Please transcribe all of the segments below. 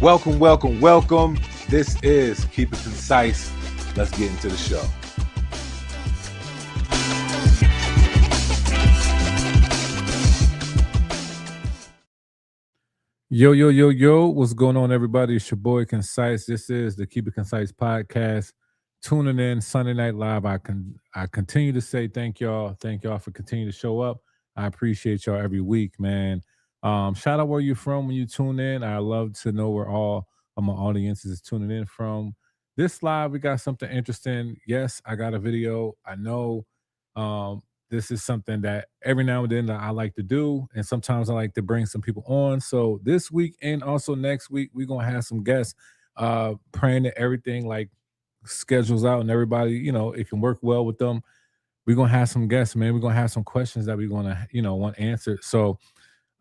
Welcome, welcome, welcome. This is Keep It Concise. Let's get into the show. Yo, what's going on, everybody? It's your boy Concise. This is the Keep It Concise podcast. Tuning in Sunday Night Live. I continue to say thank y'all for continuing to show up. I appreciate y'all every week, man. Shout out where you're from when you tune in. I love to know where all of my audience is tuning in from. This live, we got something interesting. Yes, I got a video. I know this is something that every now and then that I like to do, and sometimes I like to bring some people on. So this week and also next week, we're gonna have some guests, praying that everything like schedules out and everybody, it can work well with them. We're gonna have some guests, man. We're gonna have some questions that we're gonna, want answered. So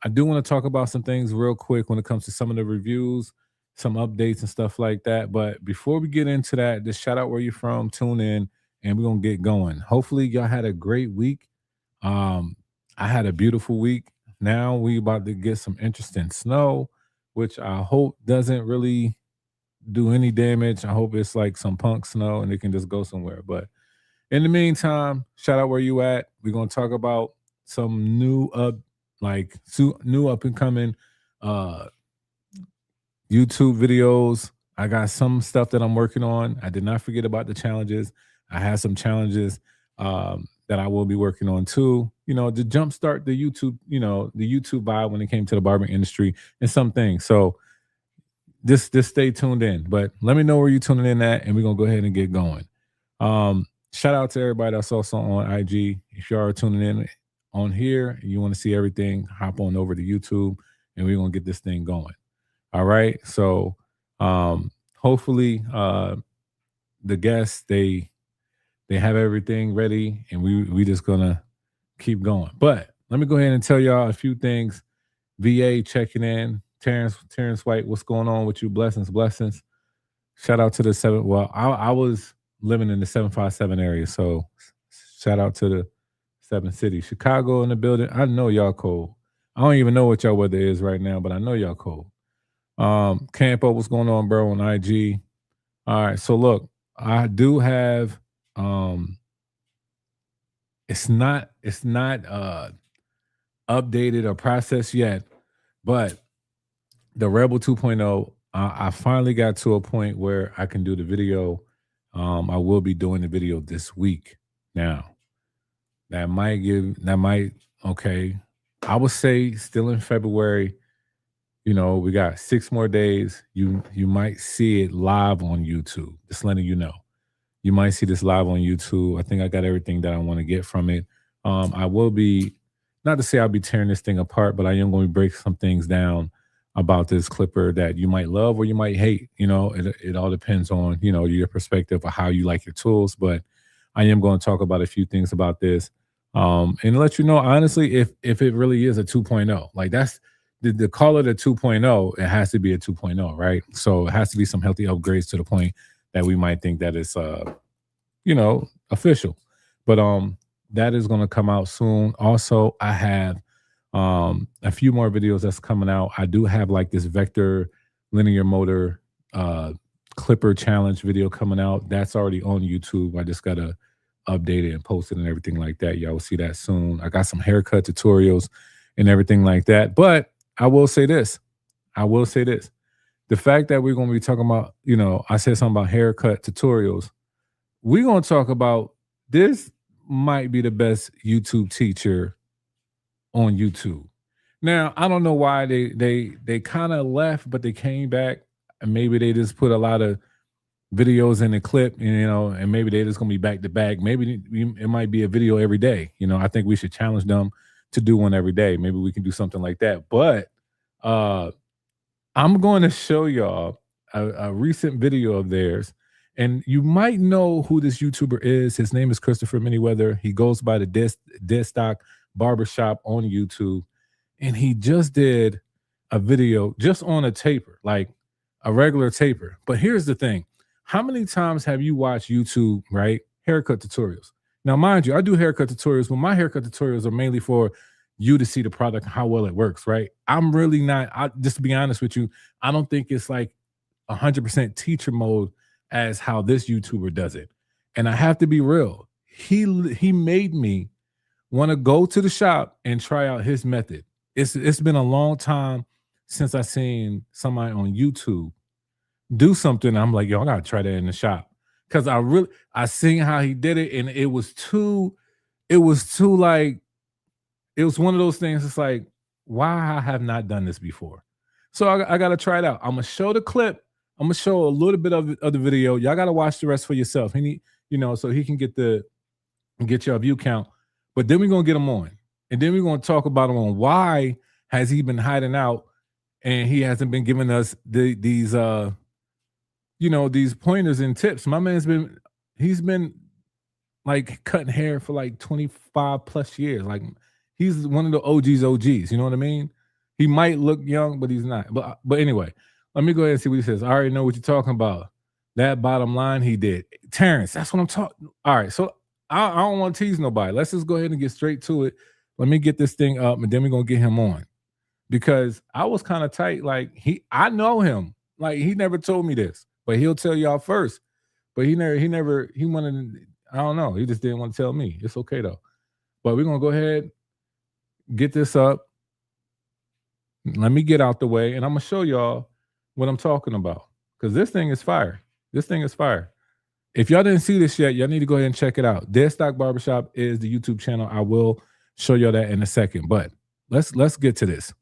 I do want to talk about some things real quick when it comes to some of the reviews, some updates and stuff like that. But before we get into that, just shout out where you're from, tune in, and we're gonna get going. Hopefully, y'all had a great week. I had a beautiful week. Now we about to get some interesting snow, which I hope doesn't really do any damage. I hope it's like some punk snow and it can just go somewhere. But in the meantime, shout out where you at. We're gonna talk about some new up and coming YouTube videos. I got some stuff that I'm working on. I did not forget about the challenges. I had some challenges that I will be working on too, to jumpstart the YouTube, the YouTube vibe when it came to the barbering industry and some things. So just stay tuned in. But let me know where you're tuning in at, and we're gonna go ahead and get going. Shout out to everybody that's also on IG. If you are tuning in on here and you want to see everything, hop on over to YouTube and we're gonna get this thing going. All right. So hopefully the guests they have everything ready and we just gonna keep going. But let me go ahead and tell y'all a few things. VA checking in. Terrence White, what's going on with you? Blessings. Shout out to the seven. Well, I was living in the 757 area, so shout out to the 7 cities. Chicago in the building. I know y'all cold. I don't even know what y'all weather is right now, but I know y'all cold. Campo, what's going on, bro, on IG? All right, so look, I do have it's not updated or processed yet, but the Rebel 2.0, I finally got to a point where I can do the video. I will be doing the video this week. Now, okay. I would say still in February, we got 6 more days. You might see it live on YouTube. Just letting you know. You might see this live on YouTube. I think I got everything that I want to get from it. I will be, not to say I'll be tearing this thing apart, but I am going to break some things down about this clipper that you might love or you might hate. It all depends on, your perspective of how you like your tools. But I am going to talk about a few things about this and let you know, honestly, if it really is a 2.0, like that's the call it a 2.0, it has to be a 2.0, right? So it has to be some healthy upgrades to the point that we might think that it's, official. But that is going to come out soon. Also, I have a few more videos that's coming out. I do have like this vector linear motor clipper challenge video coming out. That's already on YouTube. I just gotta update it and post it and everything like that. Y'all will see that soon. I got some haircut tutorials and everything like that. But I will say this. The fact that we're gonna be talking about, I said something about haircut tutorials. We're gonna talk about this might be the best YouTube teacher on YouTube. Now, I don't know why they kind of left, but they came back, and maybe they just put a lot of videos in the clip, and maybe they're just gonna be back to back. Maybe it might be a video every day. I think we should challenge them to do one every day. Maybe we can do something like that. But I'm going to show y'all a recent video of theirs, and you might know who this YouTuber is. His name is Christopher Manyweather. He goes by the Dead Stock Barbershop on YouTube, and he just did a video just on a taper, like a regular taper. But here's the thing. How many times have you watched YouTube, right? Haircut tutorials. Now, mind you, I do haircut tutorials, but my haircut tutorials are mainly for you to see the product, how well it works, right? I'm really not, just to be honest with you, I don't think it's like 100% teacher mode as how this YouTuber does it. And I have to be real. He made me want to go to the shop and try out his method. It's been a long time since I seen somebody on YouTube do something. I'm like, yo, I gotta try that in the shop. Cause I seen how he did it, and it was too like, it was one of those things. It's like, why I have not done this before. So I gotta try it out. I'm gonna show the clip. I'm gonna show a little bit of the video. Y'all gotta watch the rest for yourself. He need, so he can get your view count. But then we're gonna get him on, and then we're gonna talk about him on why has he been hiding out, and he hasn't been giving us these pointers and tips. My man's he's been like cutting hair for like 25 plus years. Like, he's one of the OGs. You know what I mean? He might look young, but he's not. But anyway, let me go ahead and see what he says. I already know what you're talking about. That bottom line he did. Terrence, that's what I'm talking. All right, so I don't want to tease nobody. Let's just go ahead and get straight to it. Let me get this thing up, and then we're gonna get him on. Because I was kind of tight. Like, I know him. Like, he never told me this, but he'll tell y'all first. But he wanted, I don't know. He just didn't want to tell me. It's okay though. But we're gonna go ahead, get this up. Let me get out the way, and I'm gonna show y'all what I'm talking about. Because this thing is fire. This thing is fire. If y'all didn't see this yet, y'all need to go ahead and check it out. Dead Stock Barbershop is the YouTube channel. I will show y'all that in a second. But let's get to this.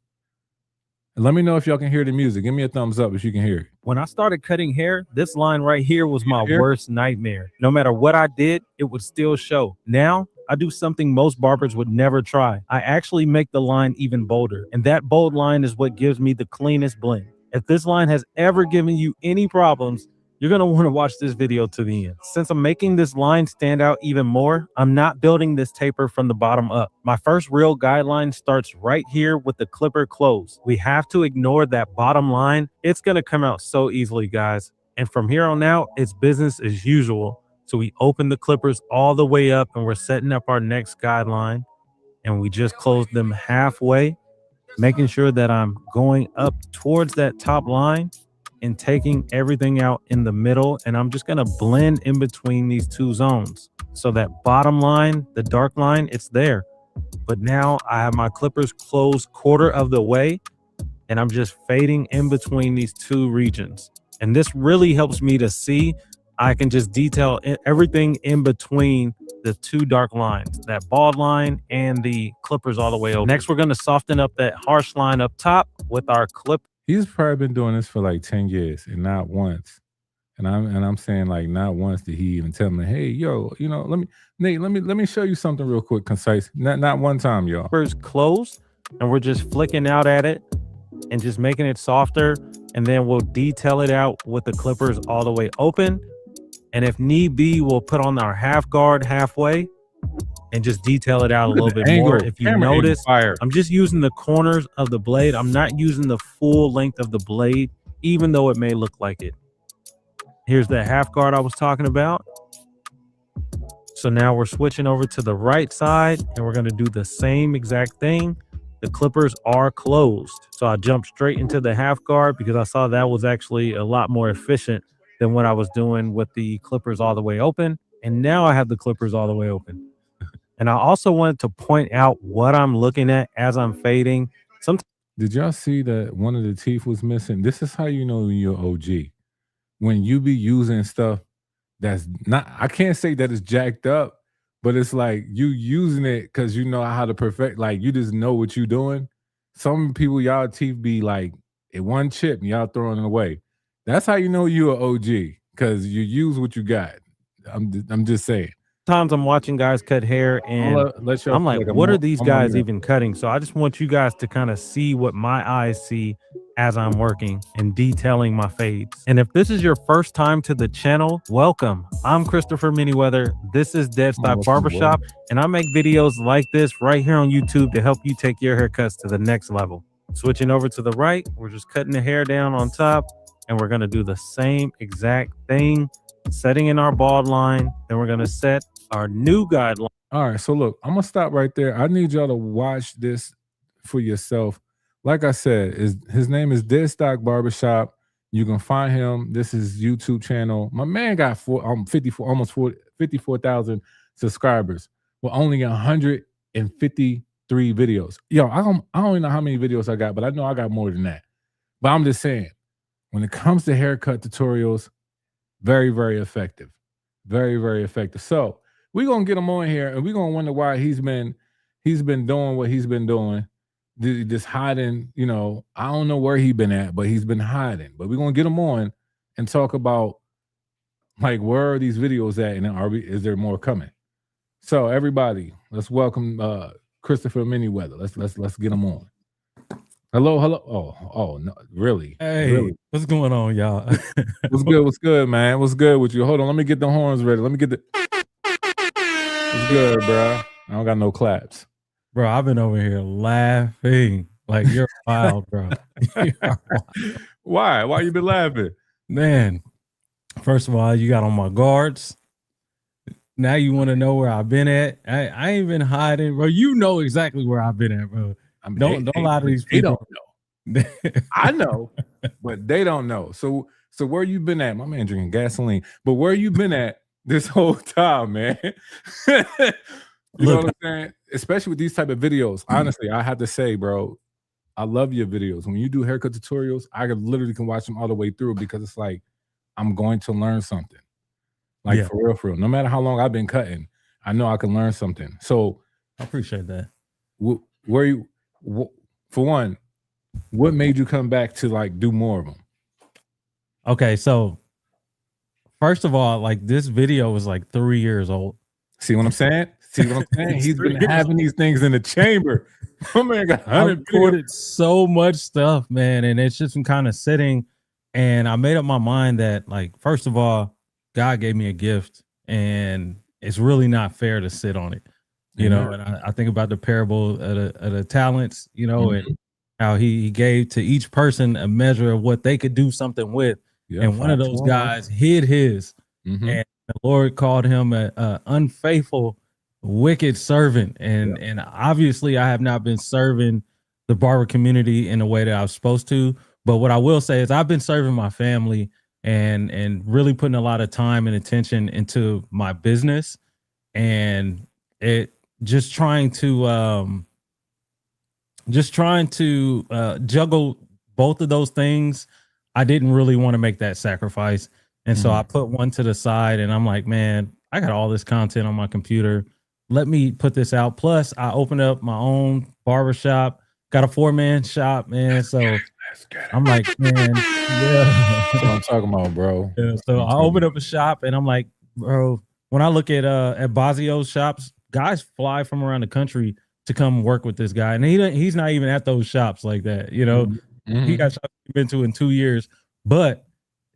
And let me know if y'all can hear the music. Give me a thumbs up if you can hear it. When I started cutting hair, this line right here was my worst nightmare. No matter what I did, it would still show. Now, I do something most barbers would never try. I actually make the line even bolder, and that bold line is what gives me the cleanest blend. If this line has ever given you any problems, you're going to want to watch this video to the end. Since I'm making this line stand out even more, I'm not building this taper from the bottom up. My first real guideline starts right here with the clipper closed. We have to ignore that bottom line. It's going to come out so easily, guys. And from here on out, it's business as usual. So we open the clippers all the way up, and we're setting up our next guideline. And we just close them halfway, making sure that I'm going up towards that top line and taking everything out in the middle. And I'm just gonna blend in between these two zones. So that bottom line, the dark line, it's there. But now I have my clippers closed quarter of the way, and I'm just fading in between these two regions. And this really helps me to see. I can just detail everything in between the two dark lines, that bald line and the clippers all the way over. Next, we're gonna soften up that harsh line up top with our clip. He's probably been doing this for like 10 years and not once. And I'm saying, like, not once did he even tell me, hey, yo, Nate, let me show you something real quick, concise. Not one time, y'all. First close, and we're just flicking out at it and just making it softer. And then we'll detail it out with the clippers all the way open. And if need be, we'll put on our half guard halfway and just detail it out a little bit more. If you notice, I'm just using the corners of the blade. I'm not using the full length of the blade, even though it may look like it. Here's the half guard I was talking about. So now we're switching over to the right side, and we're going to do the same exact thing. The clippers are closed. So I jumped straight into the half guard because I saw that was actually a lot more efficient than what I was doing with the clippers all the way open. And now I have the clippers all the way open. And I also wanted to point out what I'm looking at as I'm fading. Did y'all see that one of the teeth was missing? This is how you know you're OG. When you be using stuff that's not, I can't say that it's jacked up, but it's like you using it because you know how to perfect, like you just know what you're doing. Some people, y'all teeth be like at one chip and y'all throwing it away. That's how you know you're an OG, because you use what you got. I'm just saying. Sometimes I'm watching guys cut hair and I'm like, what are these guys even cutting? So I just want you guys to kind of see what my eyes see as I'm working and detailing my fades. And if this is your first time to the channel, welcome. I'm Christopher Manyweather. This is Dead Stock Barbershop, and I make videos like this right here on YouTube to help you take your haircuts to the next level. Switching over to the right, we're just cutting the hair down on top, and we're gonna do the same exact thing, setting in our bald line. Then we're gonna set our new guideline. All right, so look, I'm gonna stop right there. I need y'all to watch this for yourself. Like I said, his name is Dead Stock Barbershop. You can find him. This is YouTube channel. My man got 54,000 subscribers with only 153 videos. Yo, I don't even know how many videos I got, but I know I got more than that. But I'm just saying, when it comes to haircut tutorials, very, very effective. Very, very effective. So we're gonna get him on here and we're gonna wonder why he's been doing what he's been doing. Just hiding, I don't know where he's been at, but he's been hiding. But we're gonna get him on and talk about like where are these videos at, and is there more coming? So everybody, let's welcome Christopher Manyweather. Let's get him on. Hello. Oh no, really? Hey, really? What's going on, y'all? What's good, man? What's good with you? Hold on, let me get the horns ready. Let me get the. What's good, bro? I don't got no claps. Bro, I've been over here laughing like you're wild, bro. Why? Why you been laughing? Man, first of all, you got on my guards. Now you want to know where I've been at? I ain't been hiding, bro. You know exactly where I've been at, bro. I mean, don't lie to these people. They don't know. I know, but they don't know. So where you been at? My man drinking gasoline. But where you been at this whole time, man? You know what I'm saying? Especially with these type of videos. Honestly, I have to say, bro, I love your videos. When you do haircut tutorials, I literally can watch them all the way through because it's like I'm going to learn something. Like for real. No matter how long I've been cutting, I know I can learn something. So I appreciate that. For one, what made you come back to like do more of them? Okay, so first of all, like this video was like 3 years old. See what I'm saying? He's been having these things in the chamber. Oh man, got I recorded so much stuff, man, and it's just been kind of sitting. And I made up my mind that, like, first of all, God gave me a gift, and it's really not fair to sit on it, you know. And I think about the parable of the talents, and how he gave to each person a measure of what they could do something with. And one of those guys hid his, and the Lord called him a unfaithful, wicked servant. And obviously I have not been serving the barber community in a way that I was supposed to. But what I will say is I've been serving my family and really putting a lot of time and attention into my business, and it just trying to juggle both of those things. I didn't really want to make that sacrifice. And so I put one to the side, and I'm like, man, I got all this content on my computer. Let me put this out. Plus, I opened up my own barbershop, got a 4-man shop, man. So I'm like, man, that's what I'm talking about, bro. Yeah, so I opened up a shop, and I'm like, bro, when I look at Bazio's shops, guys fly from around the country to come work with this guy. And he's not even at those shops like that, He got shops he's been to in 2 years. But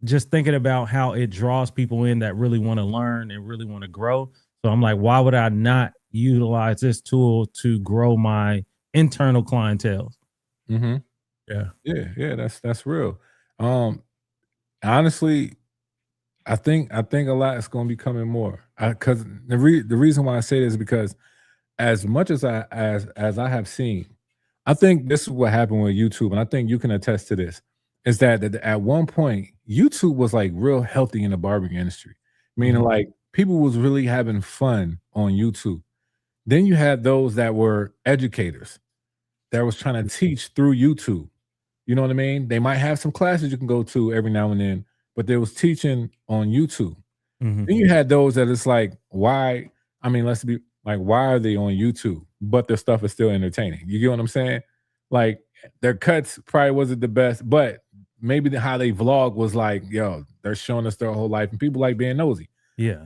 just thinking about how it draws people in that really want to learn and really want to grow. So I'm like, why would I not utilize this tool to grow my internal clientele? Yeah, that's real. Honestly, I think a lot is going to be coming more. Because the reason why I say this is because as much as I have seen, I think this is what happened with YouTube, and I think you can attest to this, is that at one point YouTube was like real healthy in the barbering industry, meaning like people was really having fun on YouTube. Then you had those that were educators that was trying to teach through YouTube. You know what I mean? They might have some classes you can go to every now and then, but they was teaching on YouTube. Then you had those that it's like, why? I mean, let's be like, why are they on YouTube? But their stuff is still entertaining. You get what I'm saying? Like their cuts probably wasn't the best, but maybe how they vlog was like, yo, they're showing us their whole life, and people like being nosy. Yeah.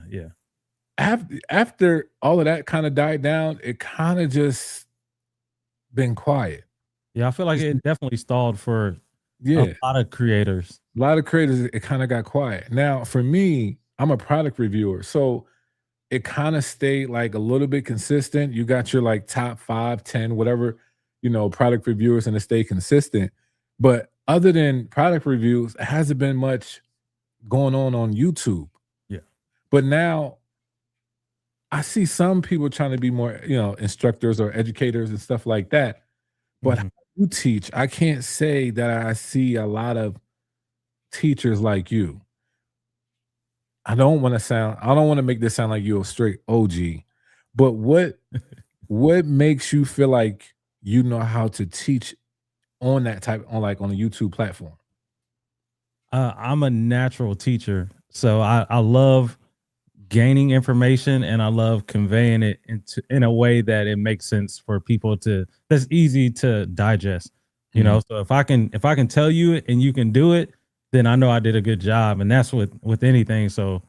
After all of that kind of died down, it kind of just been quiet. Yeah, I feel like it definitely stalled for a lot of creators. A lot of creators, it kind of got quiet. Now, for me, I'm a product reviewer, so it kind of stayed like a little bit consistent. You got your like top 5, 10, whatever, product reviewers, and it stayed consistent. But other than product reviews, it hasn't been much going on YouTube. Yeah. But now I see some people trying to be more, instructors or educators and stuff like that. But Mhm. you teach, I can't say that I see a lot of teachers like you. I don't want to make this sound like you're a straight OG, but what makes you feel like you know how to teach on that type on like on a YouTube platform? I'm a natural teacher, so I love gaining information and I love conveying it in a way that it makes sense for people to that's easy to digest. You Mhm. know, so if I can tell you it and you can do it, then I know I did a good job. And that's with anything. So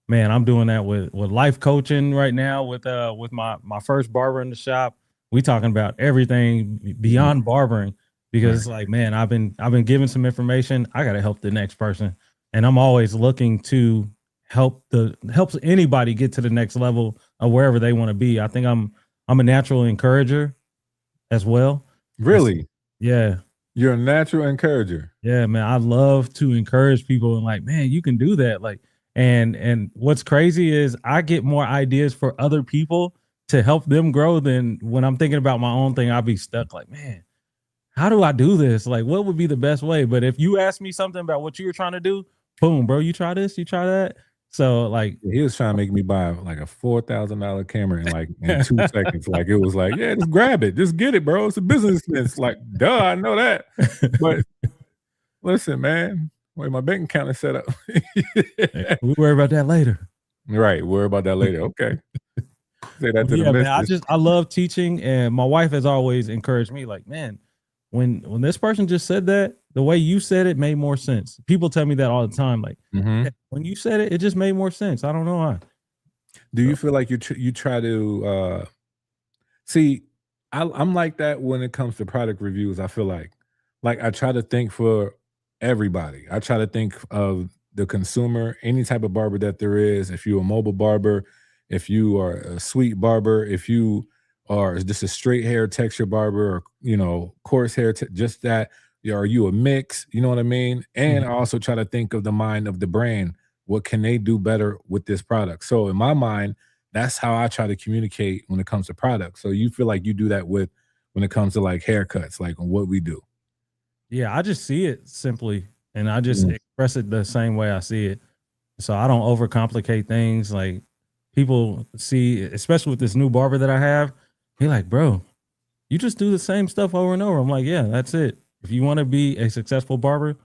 man, I'm doing that with life coaching right now with my first barber in the shop. We talking about everything Mhm. beyond barbering because Right. it's like, man, I've been given some information. I gotta help the next person. And I'm always looking to helps anybody get to the next level of wherever they want to be. I think I'm a natural encourager as well. It's, Really? yeah, You're a natural encourager. yeah, man. I love to encourage people and like, man, you can do that. Like, and what's crazy is I get more ideas for other people to help them grow than when I'm thinking about my own thing. I'll be stuck like, man, how do I do this? Like, what would be the best way? But if you ask me something about what you were trying to do, boom, bro, you try this, you try that. So like He was trying to make me buy like a $4,000 camera in like in 2 seconds. Like it was like, yeah, just grab it, just get it, bro. It's a business expense. Like, duh, I know that. But listen, man, wait, my bank account is set up. we worry about that later. Right, worry about that later. Okay, say that But to the yeah, man, missus. I love teaching, and my wife has always encouraged me, like, man, when this person just said that, the way you said it made more sense. People tell me that all the time, like, Mhm. "Yeah, when you said it, it just made more sense. I don't know why. Do So you feel like you try to see? I'm like that when it comes to product reviews. I feel like I try to think for everybody. I try to think of the consumer, any type of barber that there is. If you're a mobile barber, if you are a sweet barber, if you are just a straight hair texture barber, or coarse hair, just that. Are you a mix? You know what I mean? And mhm. I also try to think of the mind of the brand. What can they do better with this product? So in my mind, that's how I try to communicate when it comes to products. So you feel like you do that with when it comes to like haircuts, like on what we do. Yeah, I just see it simply, and I just Mhm. express it the same way I see it. So I don't overcomplicate things. Like people see, especially with this new barber that I have, he like, bro, you just do the same stuff over and over. I'm like, yeah, that's it. If you want to be a successful barber,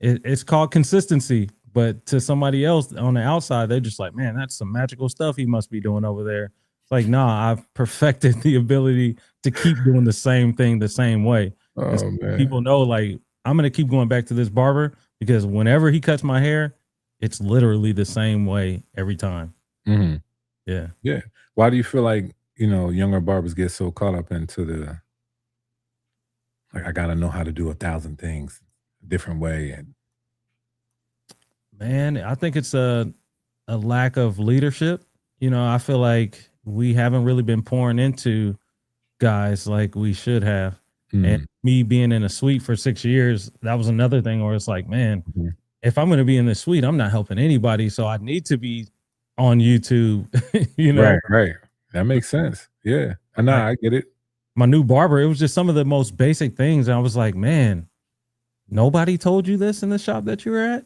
it's called consistency. But to somebody else on the outside, they're just like, man, that's some magical stuff he must be doing over there. It's like, nah, I've perfected the ability to keep doing the same thing the same way. And so Oh man. people know, like, I'm gonna keep going back to this barber because whenever he cuts my hair, it's literally the same way every time. Mhm. Yeah. Yeah. Why do you feel like, younger barbers get so caught up into the like I gotta know how to do 1,000 things a different way and Man, I think it's a lack of leadership. You know, I feel like we haven't really been pouring into guys like we should have. And mm, me being in a suite for 6 years, that was another thing where it's like, man, mhm. if I'm going to be in the suite, I'm not helping anybody. So I need to be on YouTube, you know. Right, right. That makes sense. Yeah. Like I get it. my new barber, it was just some of the most basic things. And I was like, man, nobody told you this in the shop that you were at?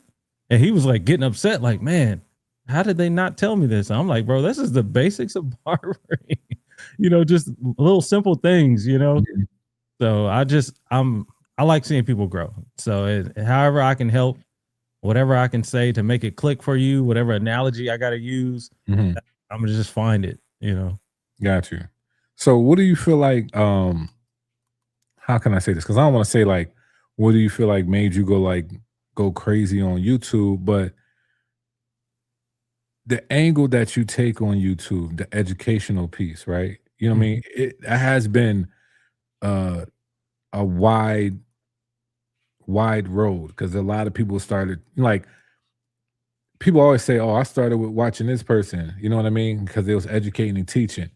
And he was like getting upset, like, man, how did they not tell me this? And I'm like, bro, this is the basics of barbering, just little simple things, Mhm. So I like seeing people grow. So however I can help, whatever I can say to make it click for you, whatever analogy I got to use, Mhm. I'm gonna just find it. Got you. So what do you feel like how can I say this? Because I don't want to say like, what do you feel like made you go crazy on YouTube? But the angle that you take on YouTube, the educational piece, right? You know what I Mhm. mean? It has been uh, a wide road because a lot of people started like people always say, "Oh, I started with watching this person." You know what I mean? Because it was educating and teaching.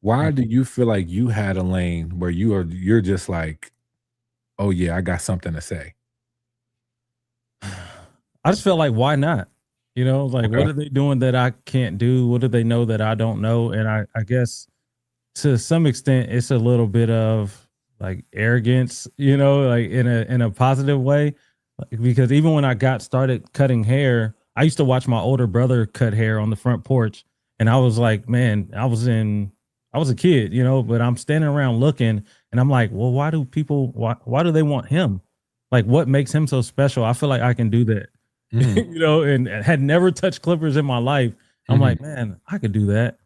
Why do you feel like you had a lane where you're just like, "Oh yeah, I got something to say." I just felt like, why not? Like, Okay. what are they doing that I can't do? What do they know that I don't know? And I guess to some extent, it's a little bit of like arrogance, like in a positive way. Because even when I got started cutting hair, I used to watch my older brother cut hair on the front porch, and I was like, man, I was a kid, but I'm standing around looking, and I'm like, well, why why do they want him? Like, what makes him so special? I feel like I can do that, and had never touched clippers in my life. I'm like, man, I could do that.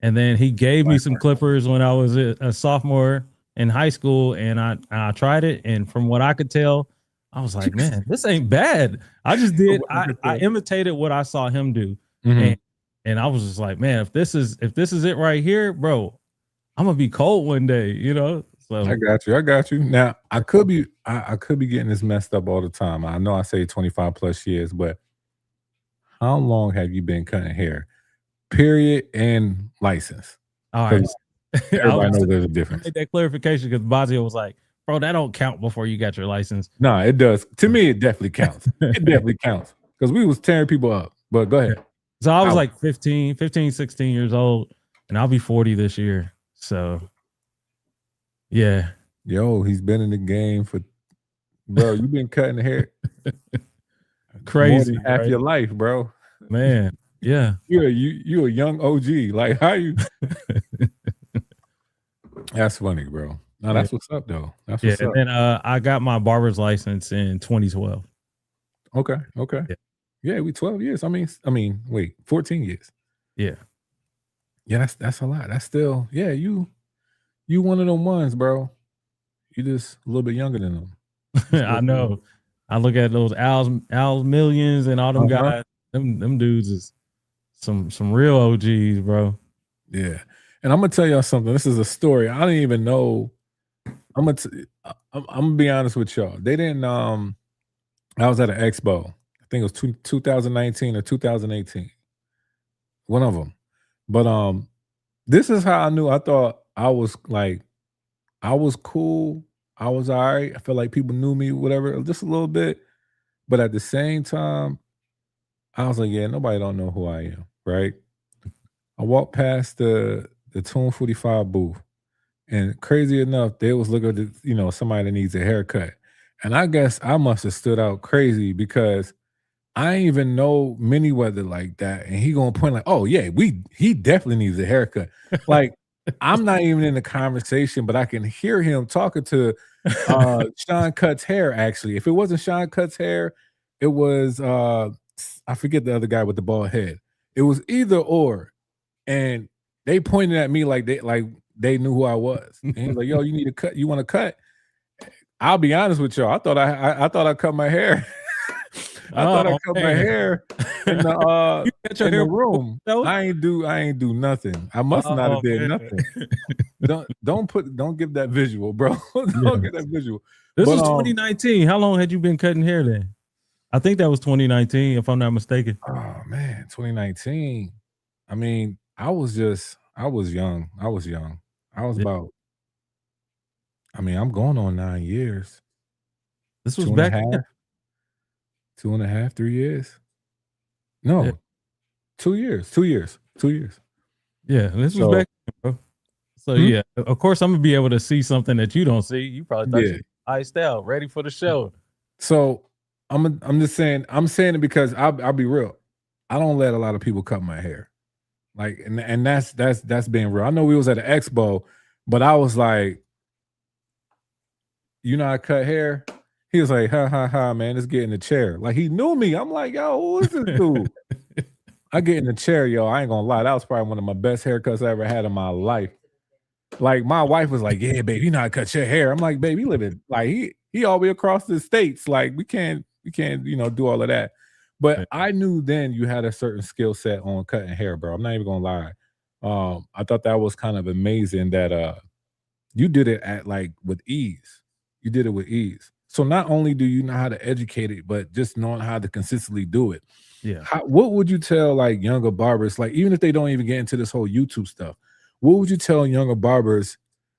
And then he gave me some clippers when I was a sophomore in high school, and I tried it, and from what I could tell, I was like, man, this ain't bad. I just did. I imitated what I saw him do, and I was just like, man, if this is it right here, bro, I'm gonna be cold one day, So I got you. Now I could be getting this messed up all the time. I know I say 25 plus years, but how long have you been cutting hair? Period and license. All right. Everybody knows there's a difference. Made that clarification because Bazio was like, bro, that don't count before you got your license. No, it does. To me, it definitely counts. It definitely counts. Because we was tearing people up. But go ahead. So I was like 15, 16 years old, and I'll be 40 this year. So yeah. Yo, he's been in the game for, bro, you've been cutting hair crazy half your life, bro. Man. Yeah. You're a young OG. Like, how you? That's funny, bro. No, that's what's up, though. That's what's up. And I got my barber's license in 2012. Okay. Yeah, we 12 years. I mean, wait, 14 years. Yeah. Yeah, that's a lot. That's still, yeah, you one of them ones, bro. You just a little bit younger than them. I know. I look at those Al Millions and all them guys. Them dudes is some real OGs, bro. Yeah. And I'm gonna tell y'all something. This is a story. I didn't even know. I'm gonna be honest with y'all. They didn't I was at an expo. I think it was 2019 or 2018. One of them. But this is how I knew. I thought I was cool. I was all right. I felt like people knew me, whatever, just a little bit. But at the same time, I was like, yeah, nobody don't know who I am, right? I walked past the Tune 45 booth, and crazy enough, they was looking at somebody that needs a haircut. And I guess I must have stood out crazy because I ain't even know Manyweather like that. And he gonna point like, oh yeah, he definitely needs a haircut. Like, I'm not even in the conversation, but I can hear him talking to Sean Cutts hair. Actually, if it wasn't Sean Cutts hair, it was I forget the other guy with the bald head. It was either or, and they pointed at me like they knew who I was. And he was like, "Yo, you need a cut? You want to cut?" I'll be honest with y'all. I thought I cut my hair. I thought I cut my hair in the room. I ain't do nothing. I must not have did nothing. Don't give that visual, bro. Don't give that visual. This was 2019. How long had you been cutting hair then? I think that was 2019, if I'm not mistaken. Oh man, 2019. I mean, I was young. I was about, I'm going on 9 years. This was back 2.5, 3 years. No, 2 years. 2 years. 2 years. Yeah, this was back, bro. So yeah, of course I'm gonna be able to see something that you don't see. You probably thought you iced out, ready for the show. So I'm just saying, I'm saying it because I'll be real. I don't let a lot of people cut my hair. Like, and that's being real. I know we was at an expo, but I was like, I cut hair. He was like, ha, man, let's get in the chair. Like, he knew me. I'm like, yo, who is this dude? I get in the chair, yo. I ain't gonna lie. That was probably one of my best haircuts I ever had in my life. Like, my wife was like, yeah, babe, you know how to cut your hair. I'm like, babe, he living like he all the way across the states. Like, we can't, do all of that. But I knew then you had a certain skill set on cutting hair, bro. I'm not even gonna lie. I thought that was kind of amazing that you did it with ease. You did it with ease. So not only do you know how to educate it, but just knowing how to consistently do it. Yeah. What would you tell like younger barbers, like even if they don't even get into this whole YouTube stuff, what would you tell younger barbers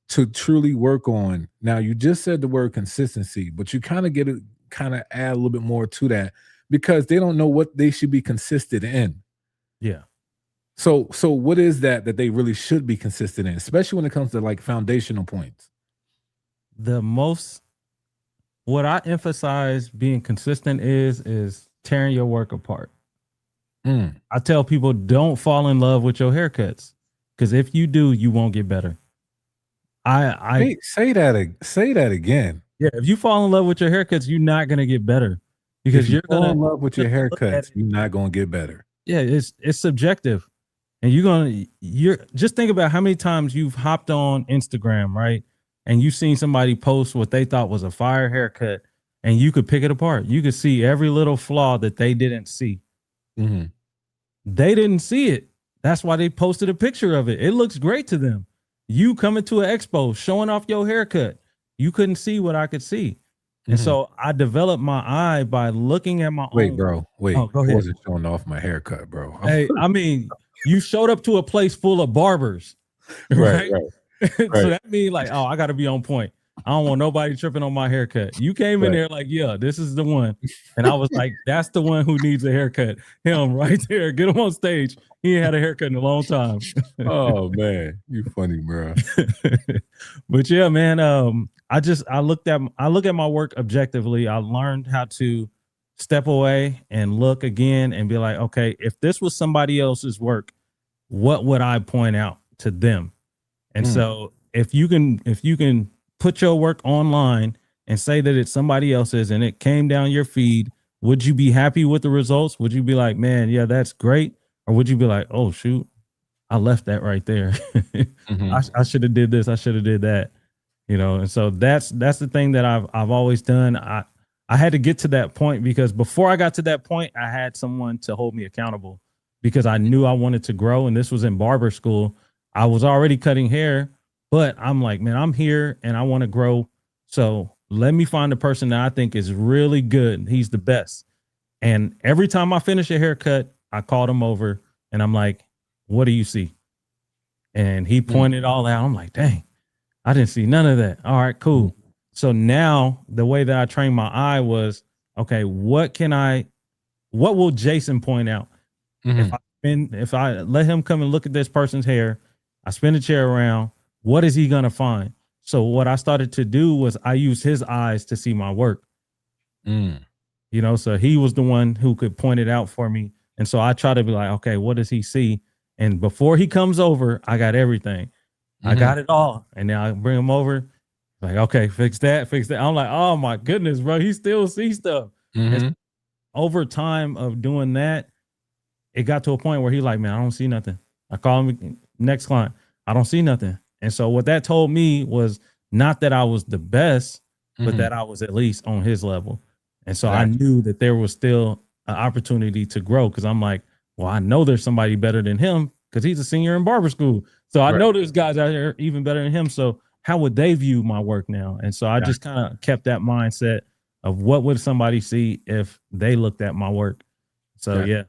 to truly work on? Now, you just said the word consistency, but you kind of add a little bit more to that because they don't know what they should be consistent in. Yeah. So what is that they really should be consistent in, especially when it comes to like foundational points? What I emphasize being consistent is tearing your work apart. I tell people, don't fall in love with your haircuts, because if you do, you won't get better. Say that again. Yeah, if you fall in love with your haircuts, you're not gonna get better, because If you you're fall gonna in love with your look at haircuts, it. you're not gonna get better. Yeah, it's subjective, and you're just think about how many times you've hopped on Instagram, right? And you've seen somebody post what they thought was a fire haircut, and you could pick it apart. You could see every little flaw that they didn't see. Mm-hmm. They didn't see it. That's why they posted a picture of it. It looks great to them. You coming to an expo showing off your haircut, you couldn't see what I could see. And so I developed my eye by looking at my Wait, own. bro. Wait, Oh, go I ahead. wasn't showing off my haircut, bro. Hey, I mean, you showed up to a place full of barbers, right? So that means like, oh, I got to be on point. I don't want nobody tripping on my haircut. You came in there like, yeah, this is the one. And I was like, that's the one who needs a haircut. Him right there. Get him on stage. He ain't had a haircut in a long time. Oh man, you funny, bro. But yeah, man, I look at my work objectively. I learned how to step away and look again and be like, okay, if this was somebody else's work, what would I point out to them? And so if you can put your work online and say that it's somebody else's and it came down your feed, would you be happy with the results? Would you be like, man, yeah, that's great? Or would you be like, oh shoot, I left that right there. I should have did this. I should have did that. You know, and so that's the thing that I've always done. I had to get to that point because before I got to that point, I had someone to hold me accountable because I knew I wanted to grow. And this was in barber school. I was already cutting hair, but I'm like, man, I'm here and I want to grow. So let me find a person that I think is really good. He's the best. And every time I finish a haircut, I called him over and I'm like, what do you see? And he pointed all out. I'm like, dang, I didn't see none of that. All right, cool. So now the way that I trained my eye was, okay, what will Jason point out? If I let him come and look at this person's hair, I spin the chair around, what is he going to find? So what I started to do was I used his eyes to see my work. You know, so he was the one who could point it out for me. And so I try to be like, okay, what does he see? And before he comes over, I got everything. I got it all. And then I bring him over. Like, okay, fix that. I'm like, oh my goodness, bro. He still sees stuff. Over time of doing that, it got to a point where he's like, man, I don't see nothing. I call him next client. I don't see nothing. And so what that told me was not that I was the best, but that I was at least on his level. And so I knew that there was still an opportunity to grow because I'm like, well, I know there's somebody better than him because he's a senior in barber school. So I know there's guys out there even better than him. So how would they view my work now? And so I just kind of kept that mindset of what would somebody see if they looked at my work. So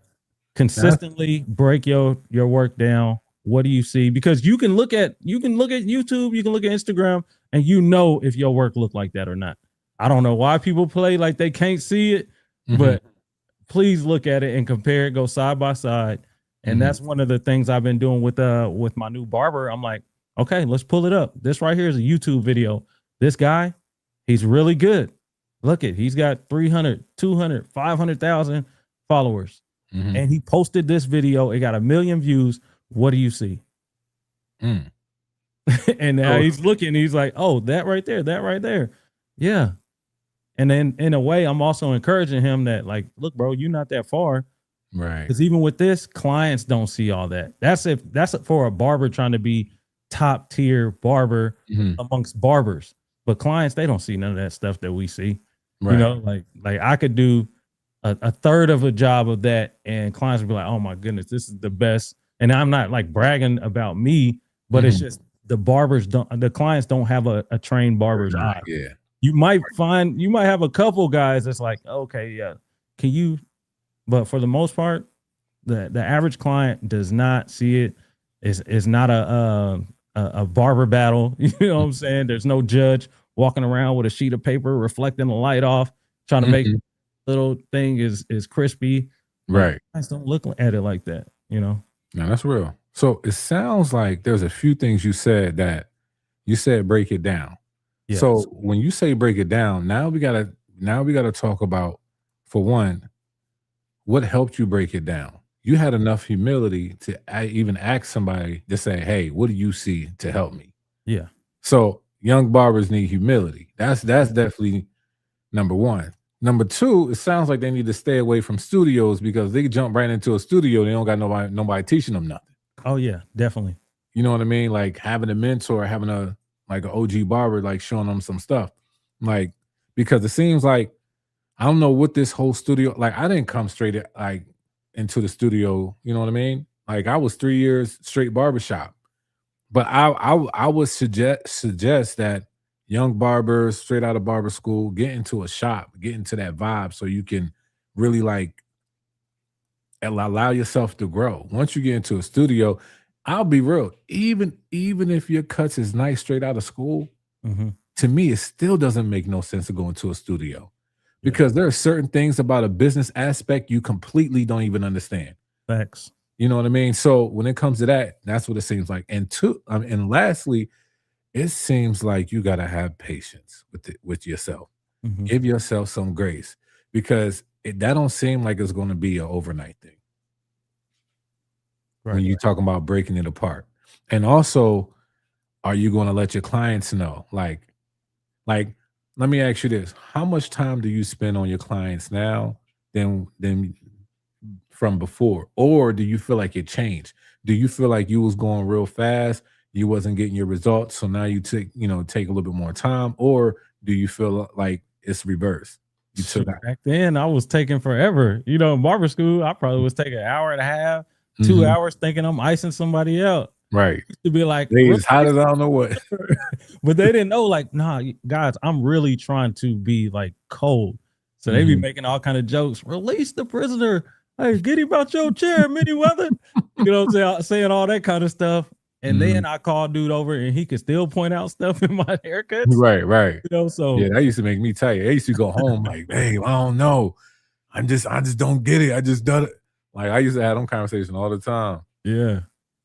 consistently break your work down. What do you see? Because you can look at YouTube, you can look at Instagram, and you know if your work look like that or not. I don't know why people play like they can't see it, but please look at it and compare it, go side by side. And that's one of the things I've been doing with my new barber. I'm like, okay, let's pull it up. This right here is a YouTube video. This guy, he's really good. Look at, he's got 300, 200, 500,000 followers. And he posted this video. It got 1 million views. What do you see? And now he's looking, he's like, oh, that right there. Yeah. And then in a way, I'm also encouraging him that like, look, bro, you're not that far. Right. Because even with this, clients don't see all that. That's for a barber trying to be top tier barber amongst barbers. But clients, they don't see none of that stuff that we see. Right. You know, like I could do a third of a job of that, and clients would be like, oh my goodness, this is the best. And I'm not like bragging about me, but it's just the clients don't have a trained barber's eye. Yeah. You might have a couple guys that's like, okay, yeah, can you? But for the most part, the average client does not see it. It's not a barber battle. You know what I'm saying? There's no judge walking around with a sheet of paper reflecting the light off, trying to make little thing is crispy. Right. Guys don't look at it like that, you know? No, that's real. So it sounds like there's a few things you said break it down. Yes. So when you say break it down, now we gotta talk about, for one, what helped you break it down. You had enough humility to even ask somebody to say, "Hey, what do you see to help me?" Yeah. So young barbers need humility. That's definitely number one. Number two, it sounds like they need to stay away from studios because they jump right into a studio. They don't got nobody teaching them nothing. Oh yeah, definitely. You know what I mean? Like having a mentor, having a like an OG barber, like showing them some stuff. Like, because it seems like I don't know what this whole studio, like I didn't come straight like into the studio, you know what I mean? Like I was 3 years straight barbershop. But I would suggest that young barbers straight out of barber school get into a shop, get into that vibe so you can really like allow yourself to grow. Once you get into a studio, I'll be real, even if your cuts is nice straight out of school, Hmm. to me it still doesn't make no sense to go into a studio Yeah. because there are certain things about a business aspect you completely don't even understand. Facts. You know what I mean? So when it comes to that, that's what it seems like. And and lastly, it seems like you gotta have patience with yourself. Hmm. Give yourself some grace because that don't seem like it's gonna be an overnight thing when Right. you talking about breaking it apart. And also, are you gonna let your clients know? Like, let me ask you this: how much time do you spend on your clients now than from before? Or do you feel like it changed? Do you feel like you was going real fast, you wasn't getting your results, so now you take a little bit more time? Or do you feel like it's reversed? You took Shoot, back then I was taking forever. In barber school, I probably was taking an hour and a half, two Mhm. hours thinking I'm icing somebody out. Right. To be like, They "Really?" as hot as I don't know what. But they didn't know, like, nah, guys, I'm really trying to be like cold. So they be Mhm. making all kind of jokes. Release the prisoner. Hey, get him out your chair, Manyweather. You know what I'm saying all that kind of stuff. And Mhm. then I called dude over and he could still point out stuff in my haircuts. Right, right. So Yeah, that used to make me tight. I used to go home like, "Babe, I don't know. I just don't get it. I just done it." Like, I used to have them conversations all the time. yeah.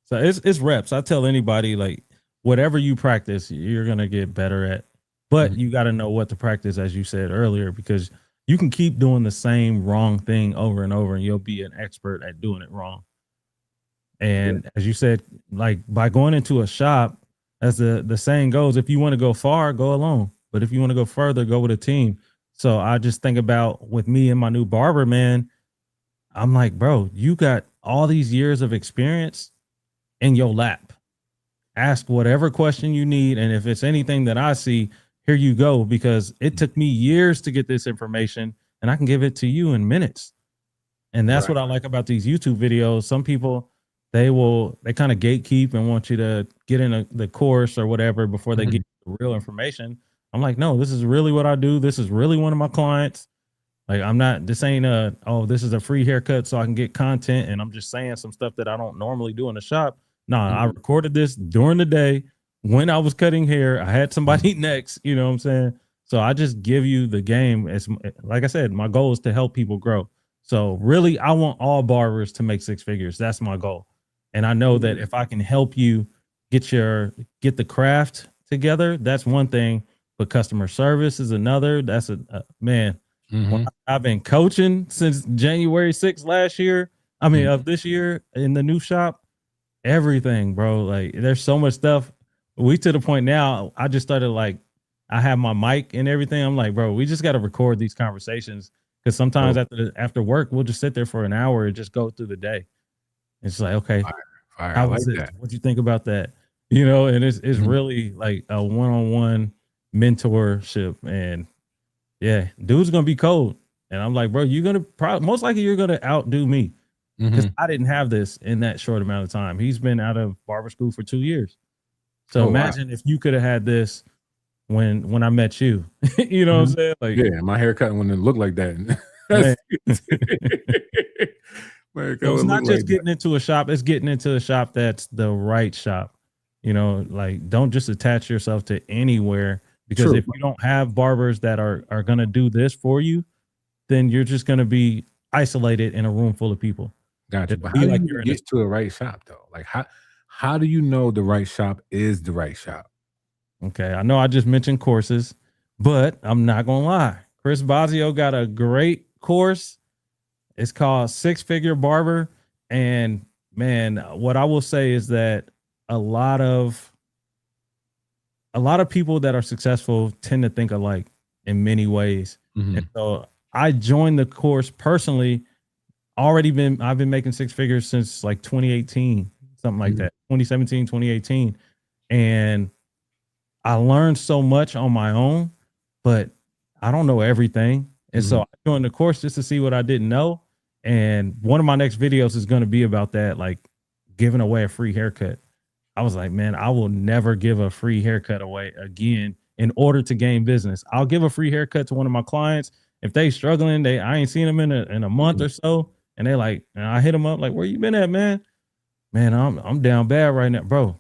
So it's reps. I tell anybody, like, whatever you practice, you're gonna get better at. But Mhm. you got to know what to practice, as you said earlier, because you can keep doing the same wrong thing over and over, and you'll be an expert at doing it wrong. Yeah. And as you said, like by going into a shop, as the saying goes, if you want to go far, go alone. But if you want to go further, go with a team. So I just think about with me and my new barber, man. I'm like, bro, you got all these years of experience in your lap. Ask whatever question you need. And if it's anything that I see, here you go, because it took me years to get this information and I can give it to you in minutes. And that's Right. what I like about these YouTube videos. Some people, they kind of gatekeep and want you to get in the course or whatever before they Mhm. get the real information. I'm like, no, this is really what I do. This is really one of my clients. Like, I'm not, this ain't oh, this is a free haircut so I can get content. And I'm just saying some stuff that I don't normally do in the shop. Nah, I Mhm. recorded this during the day when I was cutting hair. I had Mhm. somebody next, you know what I'm saying? So I just give you the game. As like I said, my goal is to help people grow. So really, I want all barbers to make six figures. That's my goal. And I know that if I can help you get get the craft together, that's one thing. But customer service is another. That's a man. When Mhm. I've been coaching since January 6th last year. I mean, Mhm. of this year in the new shop, everything, bro. Like, there's so much stuff. We to the point now, I just started like, I have my mic and everything. I'm like, bro, we just got to record these conversations because sometimes Dope. after work, we'll just sit there for an hour and just go through the day. It's like, okay, Fire, fire. I how like was it? that. What you think about that? And it's Mhm. really like a one-on-one mentorship. And yeah, dude's gonna be cold. And I'm like, bro, you're gonna most likely you're gonna outdo me because Mhm. I didn't have this in that short amount of time. He's been out of barber school for 2 years. So Oh, wow. imagine if you could have had this when I met you. You know what I'm Mhm. saying? Like, Yeah, my haircut wouldn't look like that. man. That's my haircut So it's wouldn't look not like just that. getting into a shop, it's getting into a shop that's the right shop. Like, don't just attach yourself to anywhere, because True. if you don't have barbers that are gonna do this for you, then you're just gonna be isolated in a room full of people. Got you. It'll But how be do like you you're in get this. to the right shop though? Like how do you know the right shop is the right shop? Okay, I know I just mentioned courses, but I'm not gonna lie. Chris Bosio got a great course. It's called Six Figure Barber. And man, what I will say is that a lot of people that are successful tend to think alike in many ways. And so I joined the course personally. I've been making six figures since like 2018, something like that, 2017, 2018. And I learned so much on my own, but I don't know everything. And so I joined the course just to see what I didn't know. And one of my next videos is going to be about that, like giving away a free haircut. I was like, man, I will never give a free haircut away again in order to gain business. I'll give a free haircut to one of my clients. If they struggling, I ain't seen them in a month or so. And they're like, and I hit them up like, where you been at, man? Man, I'm down bad right now, bro.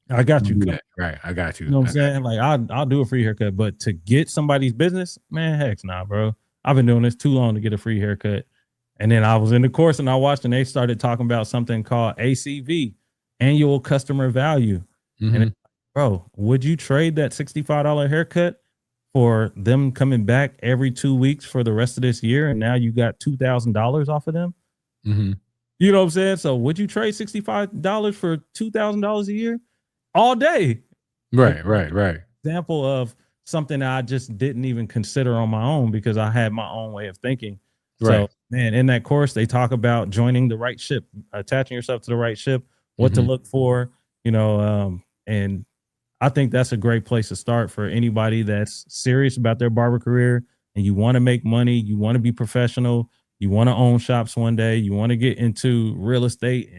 I got you. Right. I got you. You know what I'm saying? Like I'll do a free haircut, but to get somebody's business, man, heck nah, bro. I've been doing this too long to get a free haircut. And then I was in the course and I watched and they started talking about something called ACV, annual customer value. And bro, would you trade that $65 haircut for them coming back every 2 weeks for the rest of this year? And now you got $2,000 off of them. You know what I'm saying? So would you trade $65 for $2,000 a year? All day. Right. Example of something that I just didn't even consider on my own because I had my own way of thinking. So, man, in that course, they talk about joining the right ship, attaching yourself to the right ship, what to look for, you know, and I think that's a great place to start for anybody that's serious about their barber career and you want to make money, you want to be professional, you want to own shops one day, you want to get into real estate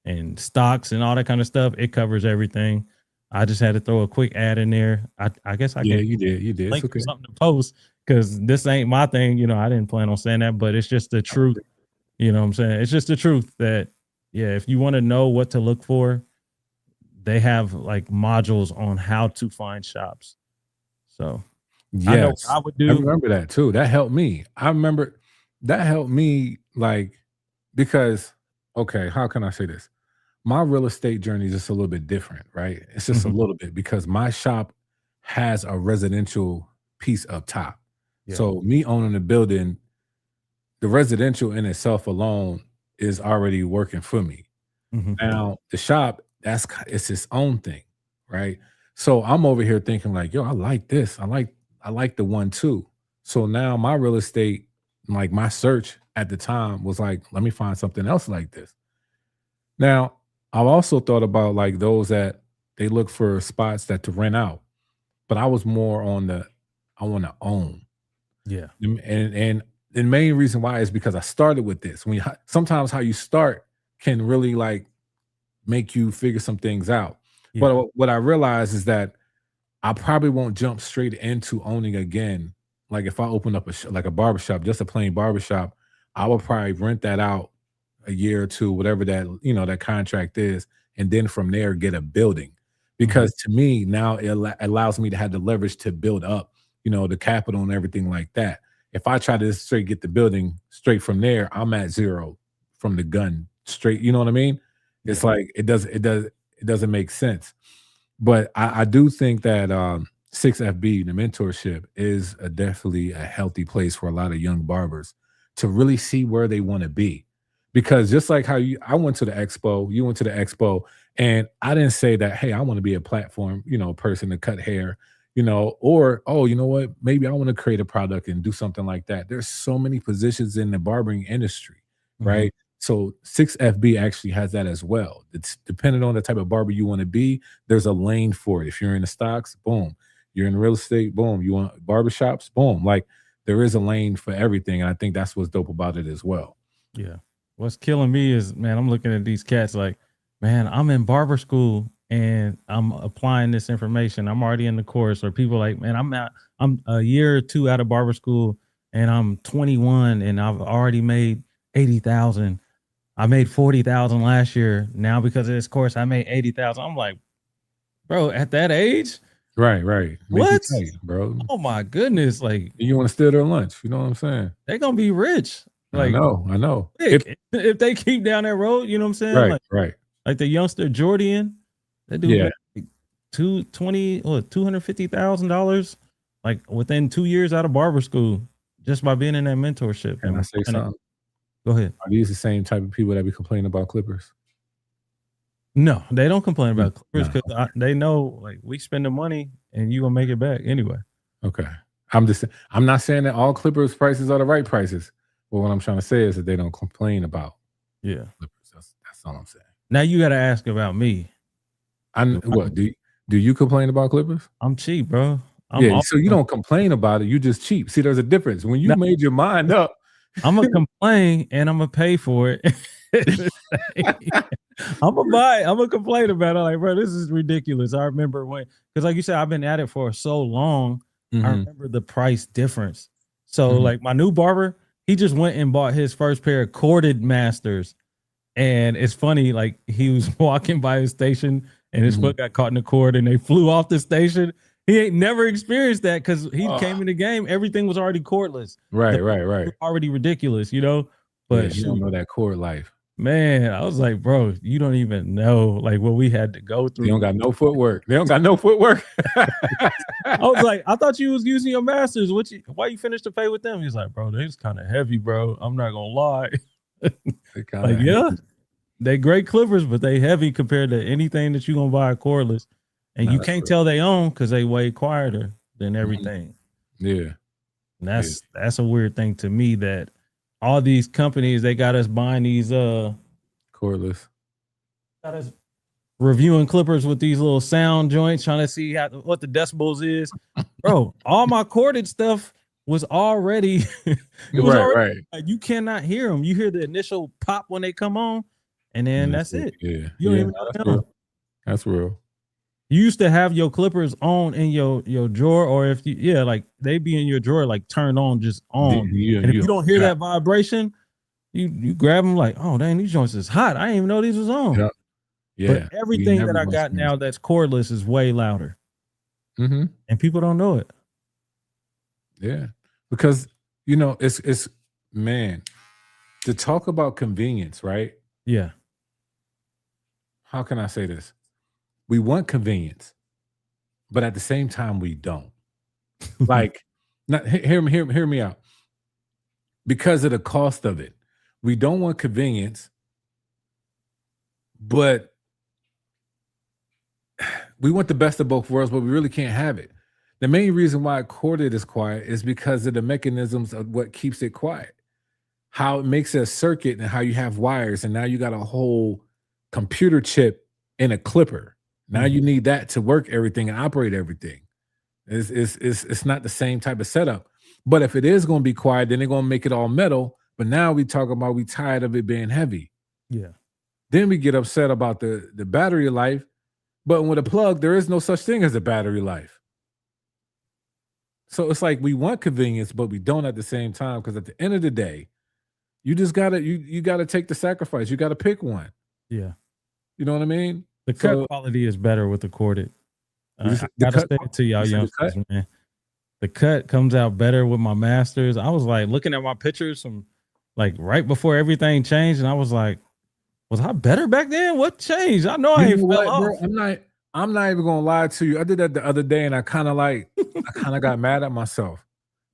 and stocks and all that kind of stuff. It covers everything. I just had to throw a quick ad in there. I guess I can. You did. Link something to post because this ain't my thing. You know, I didn't plan on saying that, but it's just the truth. You know what I'm saying? It's just the truth that, yeah, if you want to know what to look for, they have like modules on how to find shops. So yes, I know what I would do. I remember that too. That helped me. I remember that helped me like, because, okay, how can I say this? My real estate journey is just a little bit different, right? It's just a little bit because my shop has a residential piece up top. So me owning the building, the residential in itself alone is already working for me. Now the shop, it's its own thing, right? So I'm over here thinking like, yo, I like this. I like the one too. So now my real estate, like my search at the time was like, let me find something else like this. Now, I've also thought about like those that they look for spots that to rent out, but I was more on I want to own. Yeah. And the main reason why is because I started with this. Sometimes how you start can really like make you figure some things out. But what I realized is that I probably won't jump straight into owning again. Like if I open up like a barbershop, just a plain barbershop, I would probably rent that out a year or two, whatever that, you know, that contract is. And then from there, get a building. Because to me, now it allows me to have the leverage to build up, you know, the capital and everything like that. If I try to straight get the building straight from there, I'm at zero from the gun straight. You know what I mean? It's like, it doesn't make sense. But I do think that 6FB, the mentorship, is definitely a healthy place for a lot of young barbers to really see where they want to be. Because just like how I went to the expo, you went to the expo, and I didn't say that, hey, I want to be a platform, you know, person to cut hair, you know, or, oh, you know what, maybe I want to create a product and do something like that. There's so many positions in the barbering industry, right? So 6FB actually has that as well. It's depending on the type of barber you want to be, there's a lane for it. If you're in the stocks, boom. You're in real estate, boom. You want barbershops, boom. Like there is a lane for everything. And I think that's what's dope about it as well. Yeah. What's killing me is, man, I'm looking at these cats like, man, I'm in barber school and I'm applying this information. I'm already in the course. Or people like, man, I'm a year or two out of barber school and I'm 21 and I've already made 80,000. I made 40,000 last year. Now because of this course, I made 80,000. I'm like, bro, at that age, right. What, tight, bro? Oh my goodness! Like you want to steal their lunch? You know what I'm saying? They're gonna be rich. Like I know. If they keep down that road, you know what I'm saying? Right. Like the youngster Jordan, that dude, $250,000 like within 2 years out of barber school just by being in that mentorship. Can I say something? Go ahead. Are these the same type of people that be complaining about Clippers? No, they don't complain about Clippers No. because they know like we spend the money and you gonna make it back anyway. Okay. I'm not saying that all Clippers prices are the right prices, but what I'm trying to say is that they don't complain about Yeah. Clippers. That's all I'm saying. Now you got to ask about me. What do you complain about Clippers? I'm cheap, bro. So you don't complain about it. You just cheap. See, there's a difference. When you made your mind up, I'm gonna complain and I'm gonna pay for it. I'm gonna buy it. I'm gonna complain about it. Like, bro, this is ridiculous. I remember because, like you said, I've been at it for so long. I remember the price difference. So, like, my new barber, he just went and bought his first pair of corded Masters, and it's funny. Like, he was walking by his station, and his foot got caught in the cord, and they flew off the station. He ain't never experienced that because he came in the game. Everything was already cordless. Right. Already ridiculous, But you don't know that cord life. Man, I was like, bro, you don't even know like what we had to go through. They don't got no footwork. I was like, I thought you was using your Masters. Why you finished to pay with them? He's like, bro, they's kind of heavy, bro. I'm not gonna lie. Like, yeah, they great Clippers, but they heavy compared to anything that you gonna buy cordless. And you can't tell they own because they way quieter than everything. Yeah. And that's a weird thing to me that all these companies, they got us buying these cordless. Got us reviewing Clippers with these little sound joints, trying to see what the decibels is. Bro, all my corded stuff was already right. Like, you cannot hear them. You hear the initial pop when they come on, and then that's it. Yeah. You don't even know. That's real. You used to have your Clippers on in your drawer, or if like they be in your drawer, like turned on, just on. And if you don't hear that vibration, you grab them like, oh dang, these joints is hot. I didn't even know these was on. Yeah. But everything that I got now that's cordless is way louder. And people don't know it. Yeah. Because it's man, to talk about convenience, right? Yeah. How can I say this? We want convenience, but at the same time, we don't. Like, hear me out. Because of the cost of it, we don't want convenience, but we want the best of both worlds, but we really can't have it. The main reason why corded is quiet is because of the mechanisms of what keeps it quiet. How it makes a circuit and how you have wires, and now you got a whole computer chip in a clipper. Now you need that to work everything and operate everything. It's not the same type of setup. But if it is going to be quiet, then they're going to make it all metal. But now we talk about we tired of it being heavy. Yeah. Then we get upset about the battery life. But with a plug, there is no such thing as a battery life. So it's like we want convenience, but we don't at the same time. Because at the end of the day, you just gotta you gotta take the sacrifice. You gotta pick one. Yeah. You know what I mean? The cut quality is better with the corded. I gotta say it to y'all youngsters, man. The cut comes out better with my Masters. I was like looking at my pictures from like right before everything changed, and I was like, was I better back then? What changed? I know I ain't fell off. Bro, I'm not even gonna lie to you. I did that the other day, and I kind of got mad at myself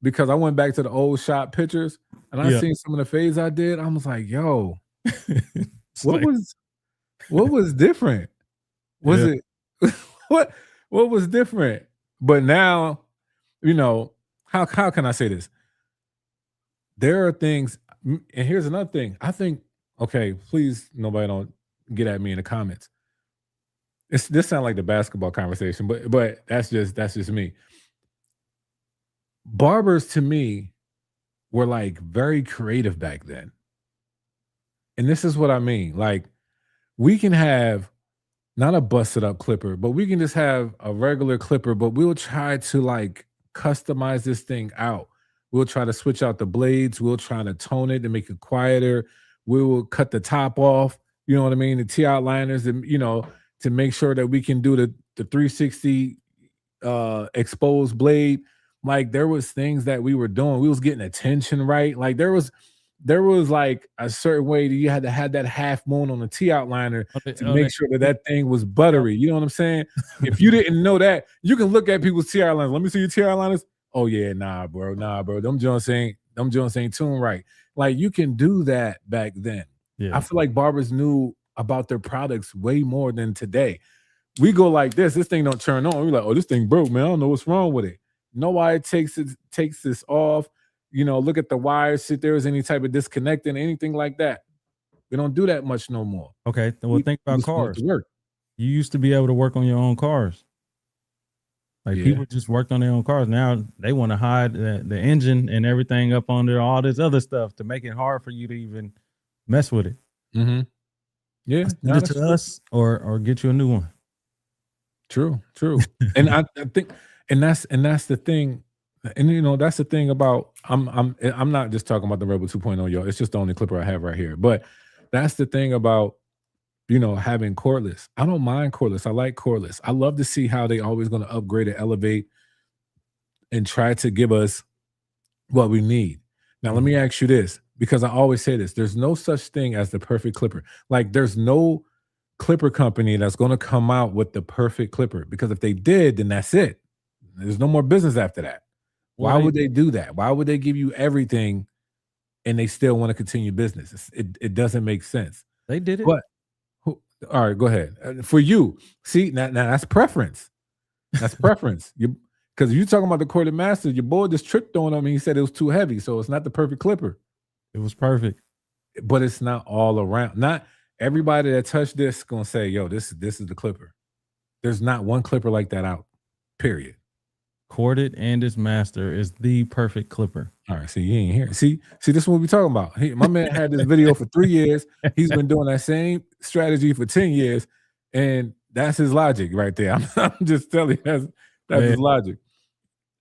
because I went back to the old shot pictures and I seen some of the fades I did. I was like, yo, what was different? Was it what was different? But now, how can I say this? There are things, and here's another thing. I think, okay, please, nobody don't get at me in the comments. This sounds like the basketball conversation, but that's just me. Barbers to me were like very creative back then. And this is what I mean. Like, we can have not a busted up clipper, but we can just have a regular clipper, but we'll try to like customize this thing out. We'll try to switch out the blades. We'll try to tone it to make it quieter. We will cut the top off, you know what I mean? The T-outliners, and to make sure that we can do the 360 exposed blade. Like, there was things that we were doing. We was getting attention right. Like, there was there was like a certain way that you had to have that half moon on the T outliner to make sure that that thing was buttery. You know what I'm saying? If you didn't know that, you can look at people's T outliners. Let me see your T outliners. Oh yeah, nah, bro. Them joints ain't tuned right. Like you can do that back then. Yeah. I feel like barbers knew about their products way more than today. We go like this thing don't turn on. We're like, oh, this thing broke, man. I don't know what's wrong with it. Nobody takes this off. You know, look at the wires, see if there was any type of disconnecting, anything like that. We don't do that much no more. Okay. Well, think about cars. Work. You used to be able to work on your own cars. Like people just worked on their own cars. Now they want to hide the engine and everything up under all this other stuff to make it hard for you to even mess with it. Mm-hmm. Yeah. Send it to us or get you a new one. True. And I think, and that's the thing. And you know, that's the thing about I'm not just talking about the Rebel 2.0, y'all. It's just the only clipper I have right here. But that's the thing about, you know, having cordless. I don't mind cordless. I like cordless. I love to see how they always going to upgrade and elevate and try to give us what we need. Now, let me ask you this, because I always say this. There's no such thing as the perfect clipper. Like there's no clipper company that's going to come out with the perfect clipper, because if they did, then that's it. There's no more business after that. Why would they do that? Why would they give you everything and they still want to continue business? It doesn't make sense. They did it. But all right, go ahead. For you, see, now that's preference. That's preference. Because you talking about the corded master, your boy just tripped on him and he said it was too heavy. So it's not the perfect clipper. It was perfect. But it's not all around. Not everybody that touched this gonna say, yo, this is the clipper. There's not one clipper like that out, period. Corded and its master is the perfect clipper. All right, see, you ain't here. See, this is what we talking about. My man had this video for 3 years. He's been doing that same strategy for 10 years, and that's his logic right there. I'm just telling you, that's his logic.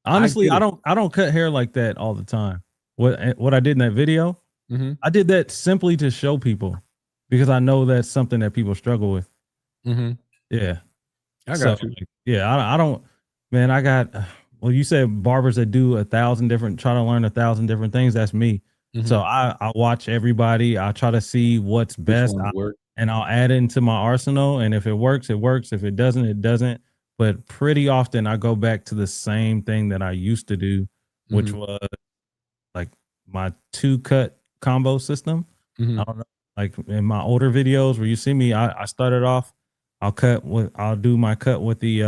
Honestly, I don't cut hair like that all the time. What I did in that video, I did that simply to show people, because I know that's something that people struggle with. Yeah, I got you. Yeah, I don't. Man, I got. Well, you said barbers that do 1,000 different, try to learn 1,000 different things. That's me. So I watch everybody. I try to see what's best, and I'll add it into my arsenal. And if it works, it works. If it doesn't, it doesn't. But pretty often I go back to the same thing that I used to do, which was like my 2-cut combo system. I don't know, like in my older videos where you see me, I started off, I'll do my cut with the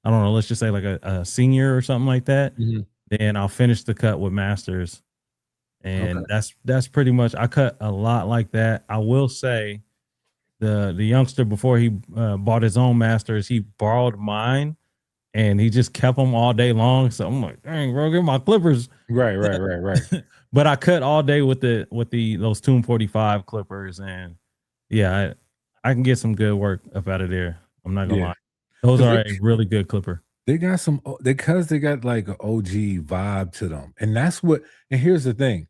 I don't know, let's just say like a senior or something like that. Then I'll finish the cut with masters. And that's pretty much, I cut a lot like that. I will say the youngster, before he bought his own masters, he borrowed mine and he just kept them all day long. So I'm like, dang, bro, get my clippers. Right. But I cut all day with those Tomb 45 clippers, and yeah, I can get some good work up out of there. I'm not gonna lie. Those are a really good clipper. They got some, because they got like an OG vibe to them. And and here's the thing.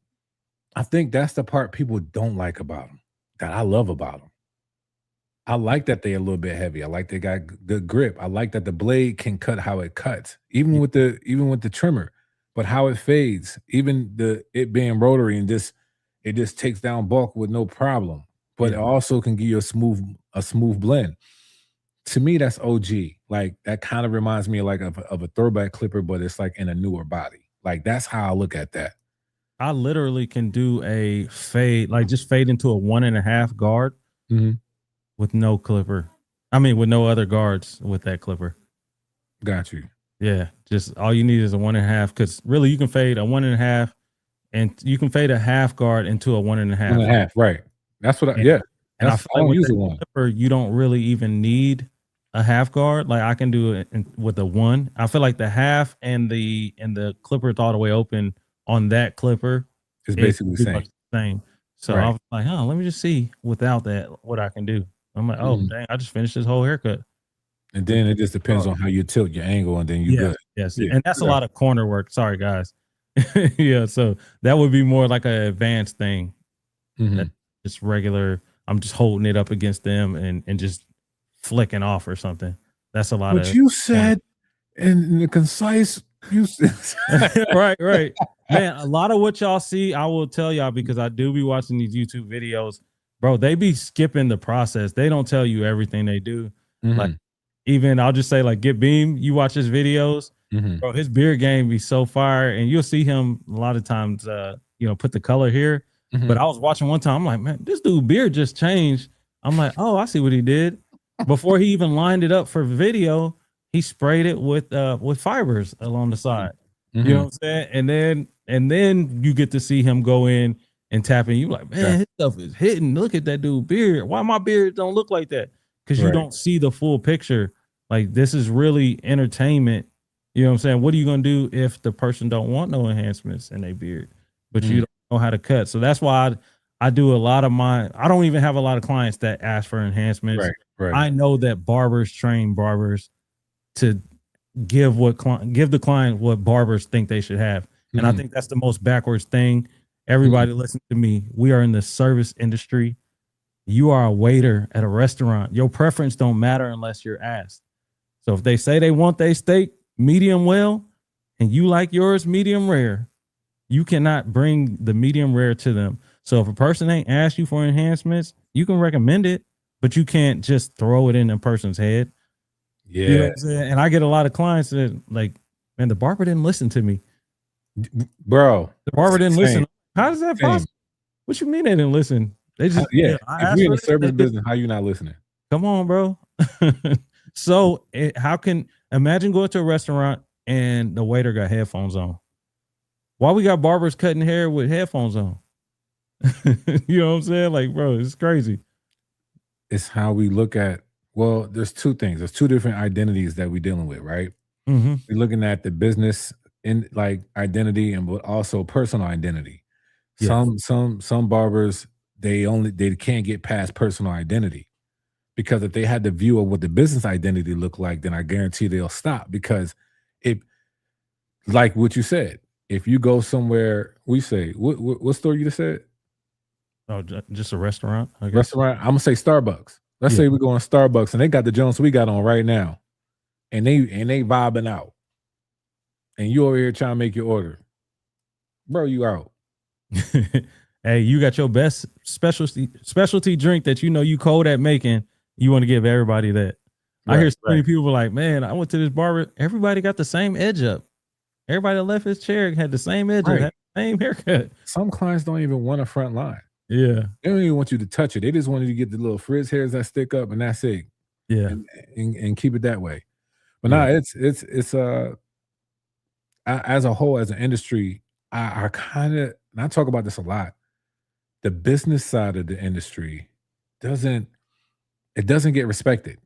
I think that's the part people don't like about them, that I love about them. I like that they're a little bit heavy. I like they got good grip. I like that the blade can cut how it cuts, even with the trimmer, but how it fades, even it being rotary, and it just takes down bulk with no problem. But it also can give you a smooth blend. To me, that's OG. Like that kind of reminds me of a throwback clipper, but it's like in a newer body. Like that's how I look at that. I literally can do a fade, like just fade into a 1.5 guard with no clipper. I mean, with no other guards with that clipper. Got you. Yeah, just all you need is a 1.5, because really you can fade a 1.5, and you can fade a half guard into a 1.5. 1.5, right? That's what And I feel like with that clipper, you don't really even need a half guard. Like I can do it with a 1. I feel like the half and the clipper all the way open on that clipper is basically the same. So I was like, let me just see without that what I can do. I'm like, oh dang, I just finished this whole haircut. And then it just depends on how you tilt your angle, and then you good. Yes, and that's a lot of corner work. Sorry, guys. Yeah, so that would be more like an advanced thing. Just regular. I'm just holding it up against them and just flicking off or something. That's a lot. But you said in the concise You right. Man, a lot of what y'all see, I will tell y'all because I do be watching these YouTube videos, bro. They be skipping the process. They don't tell you everything they do. Like, even I'll just say, like, Get Beam, you watch his videos, bro, his beard game be so fire, and you'll see him a lot of times, put the color here. But I was watching one time, I'm like, man, this dude beard just changed. I'm like, oh, I see what he did. Before he even lined it up for video, he sprayed it with fibers along the side. You know what I'm saying? And then you get to see him go in and tap in. You like, man, his stuff is hitting. Look at that dude beard. Why my beard don't look like that? Because you don't see the full picture. Like, this is really entertainment. You know what I'm saying? What are you gonna do if the person don't want no enhancements in their beard, but you don't know how to cut? So that's why I do a lot of I don't even have a lot of clients that ask for enhancements. Right. I know that barbers train barbers to give the client what barbers think they should have. And I think that's the most backwards thing. Everybody listen to me. We are in the service industry. You are a waiter at a restaurant. Your preference don't matter unless you're asked. So if they say they want their steak medium well and you like yours medium rare, you cannot bring the medium rare to them. So if a person ain't asked you for enhancements, you can recommend it, but you can't just throw it in a person's head. Yeah. You know what I'm saying? And I get a lot of clients that like, man, the barber didn't listen to me. Bro. The barber didn't listen. How does that possible? What you mean they didn't listen? They just if you're in the service business, how you not listening? Come on, bro. So how can imagine going to a restaurant and the waiter got headphones on? Why we got barbers cutting hair with headphones on? You know what I'm saying? Like, bro, it's crazy. It's how we look at. Well, there's two things. There's two different identities that we're dealing with, right? We're looking at the business in like identity and but also personal identity. Yes. Some barbers they can't get past personal identity because if they had the view of what the business identity looked like, then I guarantee they'll stop because like what you said, if you go somewhere, we say what store you just said? Oh, just a restaurant. I guess. Restaurant. I'm gonna say Starbucks. Let's say we're going to Starbucks and they got the Jones we got on right now, and they vibing out, and you over here trying to make your order, bro. You out. Hey, you got your best specialty drink that you know you cold at making. You want to give everybody that. Right, I hear so many people like, man, I went to this barber. Everybody got the same edge up. Everybody that left his chair had the same edge up, had the same haircut. Some clients don't even want a front line. Yeah. They don't even want you to touch it. They just want you to get the little frizz hairs that stick up and that's it. Yeah. And keep it that way. But now it's as a whole, as an industry, I kind of, and I talk about this a lot, the business side of the industry doesn't get respected.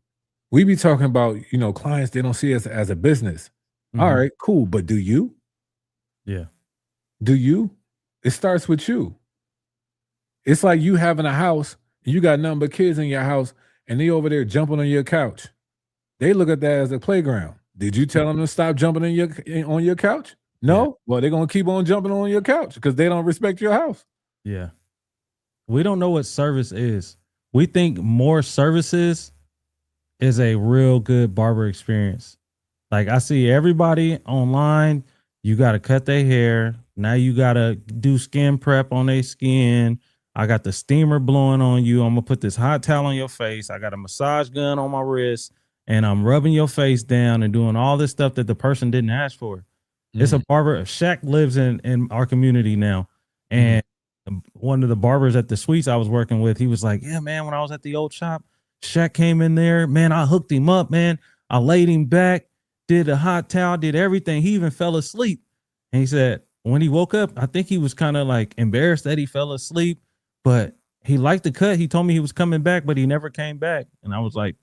We be talking about, clients, they don't see us as a business. All right, cool. But do you? Yeah. Do you? It starts with you. It's like you having a house and you got nothing but kids in your house and they over there jumping on your couch. They look at that as a playground. Did you tell them to stop jumping on your couch? No? Yeah. Well, they're going to keep on jumping on your couch because they don't respect your house. Yeah. We don't know what service is. We think more services is a real good barber experience. Like I see everybody online, you got to cut their hair. Now you got to do skin prep on their skin. I got the steamer blowing on you. I'm going to put this hot towel on your face. I got a massage gun on my wrist and I'm rubbing your face down and doing all this stuff that the person didn't ask for. It's a barber. Shaq lives in our community now. And one of the barbers at the suites I was working with, he was like, yeah, man, when I was at the old shop, Shaq came in there, man, I hooked him up, man. I laid him back, did a hot towel, did everything. He even fell asleep. And he said, when he woke up, I think he was kind of like embarrassed that he fell asleep, but he liked the cut. He told me he was coming back, but he never came back. And I was like,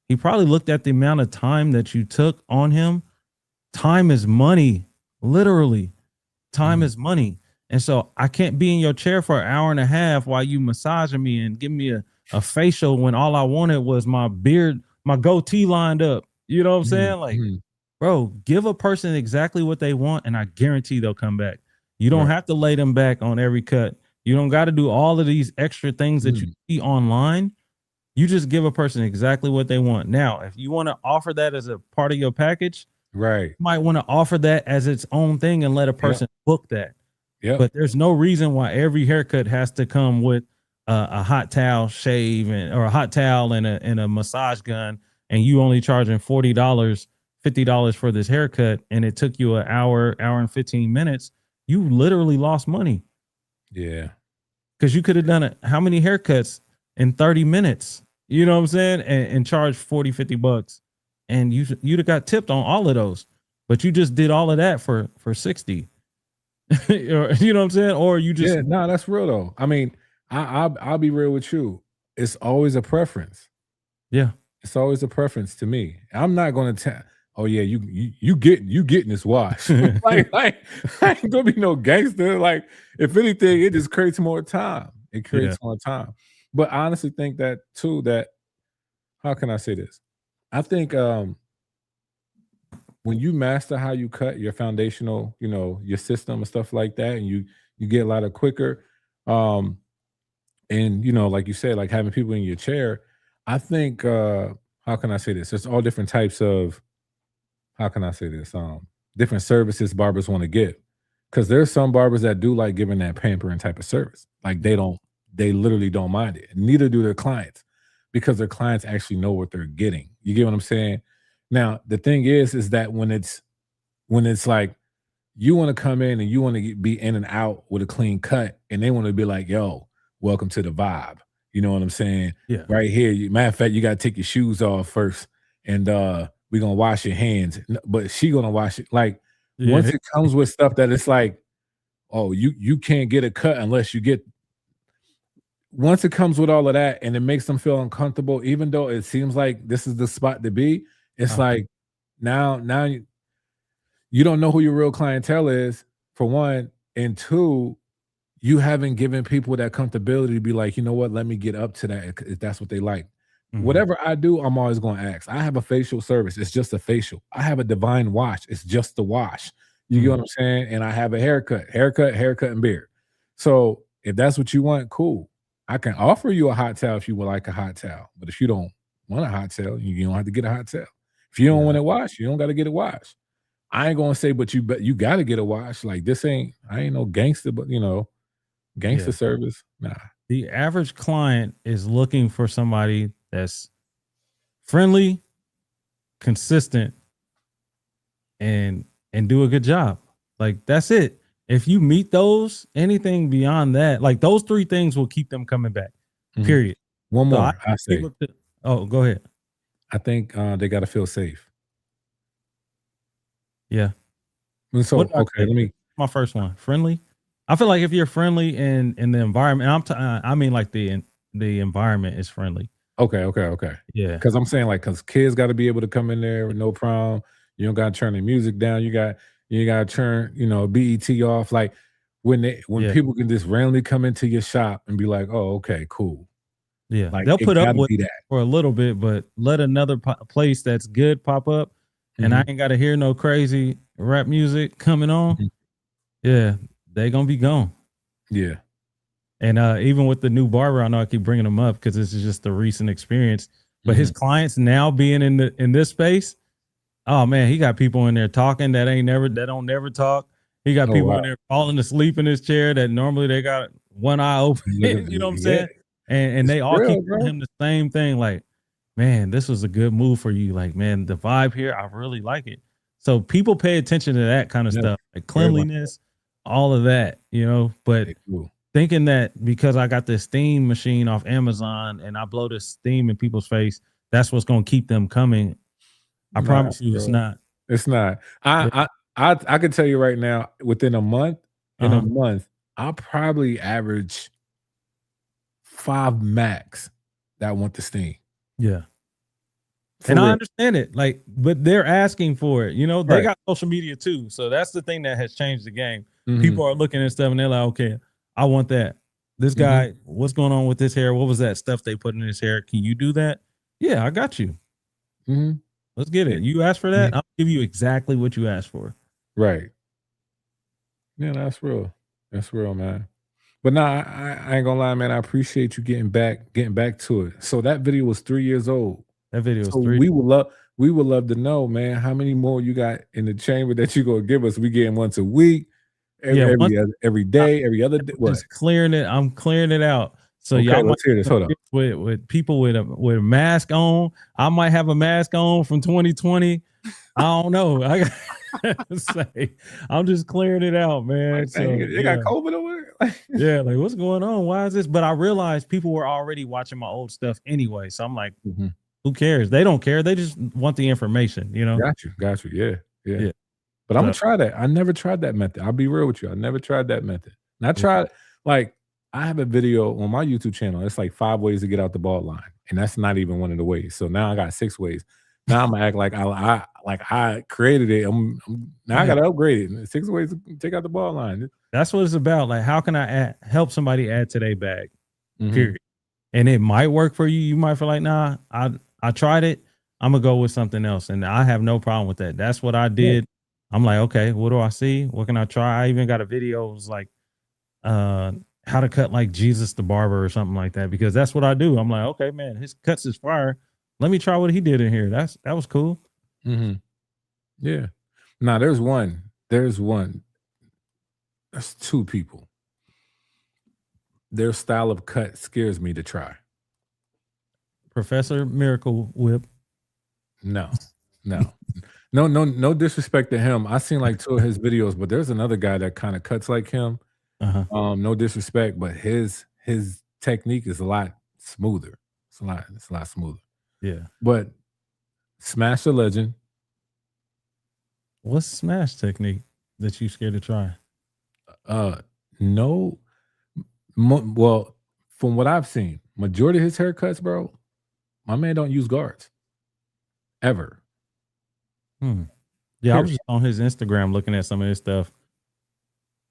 he probably looked at the amount of time that you took on him. Time is money, literally. Time is money. And so I can't be in your chair for an hour and a half while you massaging me and giving me a facial when all I wanted was my beard, my goatee lined up. You know what I'm saying? Like, bro, give a person exactly what they want and I guarantee they'll come back. You don't have to lay them back on every cut. You don't got to do all of these extra things that you see online. You just give a person exactly what they want. Now, if you want to offer that as a part of your package, Right. You might want to offer that as its own thing and let a person book that. Yeah. But there's no reason why every haircut has to come with a hot towel shave or a hot towel and a massage gun, and you only charging $40, $50 for this haircut, and it took you an hour and 15 minutes. You literally lost money. Yeah. Because you could have done it. How many haircuts in 30 minutes? You know what I'm saying? And charged 40, 50 bucks. And you'd have got tipped on all of those. But you just did all of that for 60. You know what I'm saying? Or you just no, that's real though. I mean, I'll be real with you. It's always a preference. Yeah. It's always a preference to me. I'm not gonna tell, oh yeah, you getting this wash. like I ain't gonna be no gangster. Like, if anything, it just creates more time. It creates more time. But I honestly think that too, that how can I say this? I think when you master how you cut your foundational, your system and stuff like that, and you get a lot of quicker, and like you said, like having people in your chair, I think how can I say this? There's all different types of, how can I say this? Different services barbers want to give. Because there's some barbers that do like giving that pampering type of service. Like they literally don't mind it. Neither do their clients, because their clients actually know what they're getting. You get what I'm saying? Now, the thing is that when it's like you want to come in and you want to be in and out with a clean cut, and they want to be like, yo, welcome to the vibe. You know what I'm saying? Yeah. Right here. Matter of fact, you got to take your shoes off first, and we're going to wash your hands. But she going to wash it. Like, once it comes with stuff that it's like, oh, you can't get a cut unless you get, once it comes with all of that and it makes them feel uncomfortable, even though it seems like this is the spot to be, it's like now you don't know who your real clientele is, for one, and two, you haven't given people that comfortability to be like, you know what, let me get up to that if that's what they like. Mm-hmm. Whatever I do, I'm always going to ask. I have a facial service. It's just a facial. I have a divine wash. It's just the wash. You get what I'm saying? And I have a haircut, and beard. So if that's what you want, cool. I can offer you a hot towel if you would like a hot towel. But if you don't want a hot towel, you don't have to get a hot towel. If you don't want it washed, you don't got to get it washed. I ain't going to say, but you got to get a wash. Like, I ain't no gangster, but gangster service. Nah. The average client is looking for somebody that's friendly, consistent, and do a good job. Like, that's it. If you meet those, anything beyond that, like those three things will keep them coming back. Period. One more, I say. Go ahead. I think they got to feel safe. Yeah. So, okay, let me. My first one, friendly. I feel like if you're friendly in the environment, I mean like the environment is friendly. Okay. Yeah. Because I'm saying, like, because kids got to be able to come in there with no problem. You don't got to turn the music down. You got to turn, BET off. Like, when people can just randomly come into your shop and be like, oh, okay, cool. Yeah. Like, they'll put up with that for a little bit, but let another place that's good pop up, and I ain't got to hear no crazy rap music coming on. Yeah. They gonna be gone. Yeah. And even with the new barber, I know I keep bringing him up because this is just a recent experience. But his clients now being in this space, oh man, he got people in there talking that don't never talk. He got people in there falling asleep in his chair that normally they got one eye open. You know what I'm saying? And they all keep telling him the same thing. Like, man, this was a good move for you. Like, man, the vibe here, I really like it. So people pay attention to that kind of stuff, like cleanliness, all of that, but thinking that because I got this steam machine off Amazon and I blow this steam in people's face, that's what's going to keep them coming. I promise you, it's not. It's not. I can tell you right now, within a month, I'll probably average 5 max that want the steam. Yeah. And I understand it, like, but they're asking for it. They got social media too. So that's the thing that has changed the game. People are looking at stuff and they're like, okay, I want that. This guy, what's going on with this hair? What was that stuff they put in his hair? Can you do that? Yeah, I got you. Let's get it. You asked for that, I'll give you exactly what you asked for. Right. Yeah, that's real. That's real, man. But nah, I ain't gonna lie, man. I appreciate you getting back to it. So that video was 3 years old. That video was so we we would love to know, man, how many more you got in the chamber that you gonna give us. We getting once a week, every day, every other day. What? Just clearing it. I'm clearing it out. So okay, y'all let's hear this. Hold up. With people with a mask on. I might have a mask on from 2020. I don't know. I gotta say, I'm just clearing it out, man. So they got COVID over there. Yeah, like what's going on? Why is this? But I realized people were already watching my old stuff anyway. So I'm like, who cares? They don't care. They just want the information, you know. Got you. Yeah. But I'm gonna try that. I never tried that method. I'll be real with you. I never tried that method. And I tried, like, I have a video on my YouTube channel. It's like 5 ways to get out the ball line, and that's not even one of the ways. So now I got 6 ways. Now I'm gonna act like I created it. I gotta upgrade it. 6 ways to take out the ball line. That's what it's about. Like, how can I help somebody add to their bag? Period. And it might work for you. You might feel like, nah, I tried it. I'm gonna go with something else, and I have no problem with that. That's what I did. I'm like, okay, what do I see? What can I try? I even got a video. It was like, how to cut like Jesus the barber or something like that, because that's what I do. I'm like, okay, man, his cuts is fire. Let me try what he did in here. That was cool. Yeah. Now there's one. There's 2 people. Their style of cut scares me to try. Professor Miracle Whip. No disrespect to him. I seen like 2 of his videos, but there's another guy that kind of cuts like him. No disrespect, but his technique is a lot smoother. It's a lot smoother. Yeah. But Smash the Legend. What's Smash technique that you scared to try? No. Well, from what I've seen, majority of his haircuts, bro, my man don't use guards. Ever. Yeah, I was just on his Instagram looking at some of his stuff.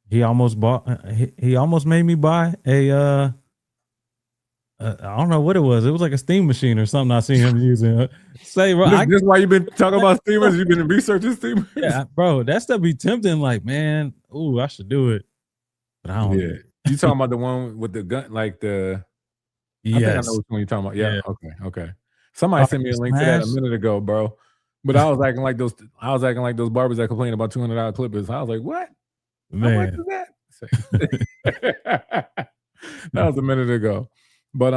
He almost made me buy a I don't know what it was. It was like a steam machine or something I seen him using. Say, bro, this is why you've been talking about steamers. You've been researching steamers. Yeah, bro, that stuff be tempting. Like, man, I should do it, but I don't. Yeah, you talking about the one with the gun, like the? Yes, I think I know which one you're talking about. Yeah. Okay. Somebody sent me a link to that a minute ago, bro. But I was acting like those. I was acting like those barbers that complain about $200 clippers. I was like, what? Man. How much is that? That was a minute ago. But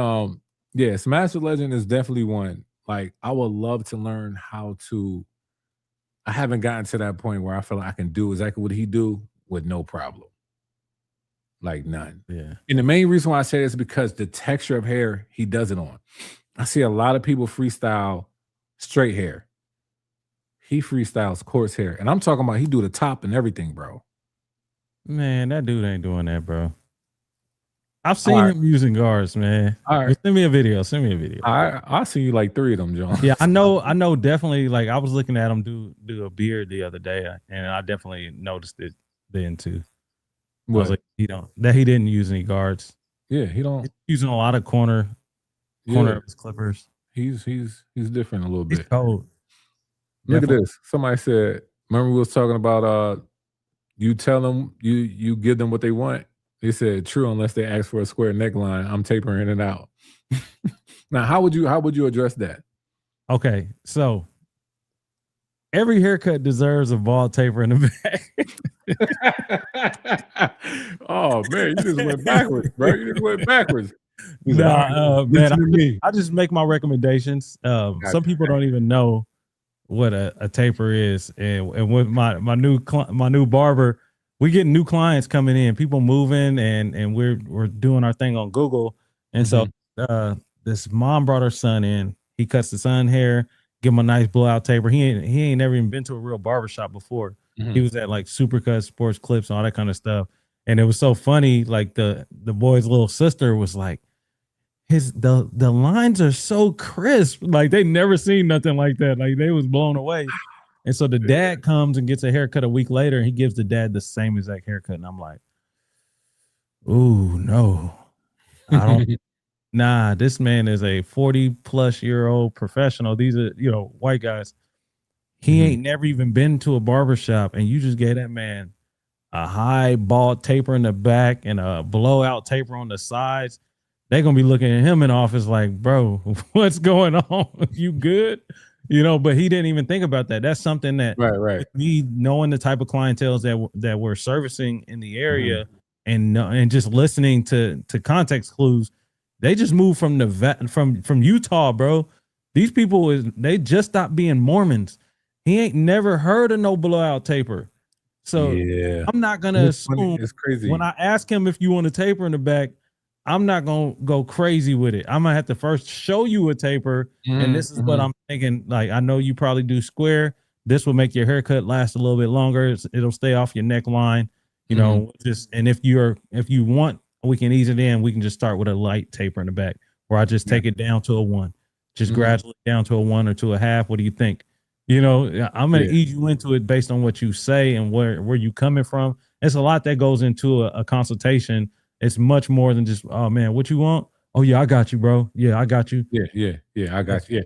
yeah, Smash the Legend is definitely one. Like, I would love to learn how to. I haven't gotten to that point where I feel like I can do exactly what he do with no problem. Like none. Yeah. And the main reason why I say this is because the texture of hair he does it on. I see a lot of people freestyle straight hair. He freestyles coarse hair. And I'm talking about he do the top and everything, bro. Man, that dude ain't doing that, bro. I've seen him using guards, man. All right. Send me a video. I see you like 3 of them, John. Yeah, I know definitely. Like, I was looking at him do a beard the other day, and I definitely noticed it then too. I was like, he didn't use any guards. Yeah, he don't. He's using a lot of corner of his clippers. He's different a little bit. He's cold. Look at this. Somebody said, remember we was talking about you tell them you give them what they want. They said true unless they ask for a square neckline. I'm tapering it out. Now, how would you address that? Okay, so every haircut deserves a bald taper in the back. Oh man, you just went backwards, bro. You just went backwards. Nah, man, I just make my recommendations. Some people don't even know what a taper is, and with my new barber, we get new clients coming in, people moving, and we're doing our thing on Google, and so this mom brought her son in. He cuts the son hair, give him a nice blowout taper. He ain't never even been to a real barbershop before. He was at like Supercut, Sports Clips, and all that kind of stuff. And it was so funny. Like the boy's little sister was like, the lines are so crisp. Like they never seen nothing like that. Like they was blown away. And so the dad comes and gets a haircut a week later, and he gives the dad the same exact haircut. And I'm like, ooh, no, I don't. Nah, this man is a 40-plus-year-old professional. These are, white guys. He ain't never even been to a barbershop, and you just gave that man a high bald taper in the back and a blowout taper on the sides. They're going to be looking at him in office like, bro, what's going on? You good? But he didn't even think about that. That's something that right. me knowing the type of clientele that we're servicing in the area, and just listening to context clues, they just moved from from Utah, bro. These people they just stopped being Mormons. He ain't never heard of no blowout taper. So yeah, I'm not gonna assume. It's crazy. When I ask him if you want a taper in the back, I'm not gonna go crazy with it. I'm gonna have to first show you a taper, and this is what I'm thinking. Like, I know you probably do square. This will make your haircut last a little bit longer. It'll stay off your neckline, and if you want, we can ease it in. We can just start with a light taper in the back, where I just take it down to a 1, just gradually down to a 1 or to a half. What do you think? I'm gonna ease you into it based on what you say and where you coming from. It's a lot that goes into a consultation. It's much more than just, oh man, what you want? Oh yeah, I got you, bro. Yeah, I got you. Yeah, I got you. Yeah,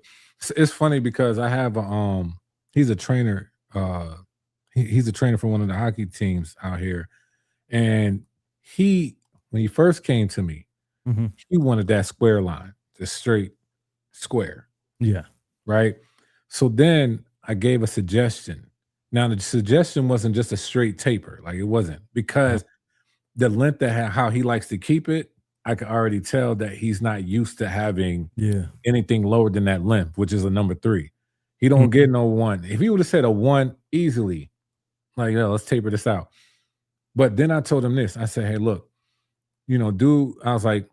it's funny because I have he's a trainer. He's a trainer for one of the hockey teams out here, and when he first came to me, he wanted that square line, the straight square. Yeah, right. So then I gave a suggestion. Now the suggestion wasn't just a straight taper, like it wasn't, because the length that how he likes to keep it, I could already tell that he's not used to having anything lower than that length, which is a number 3. He don't get no 1. If he would have said a 1 easily, like, let's taper this out. But then I told him this. I said, hey, look, dude, I was like,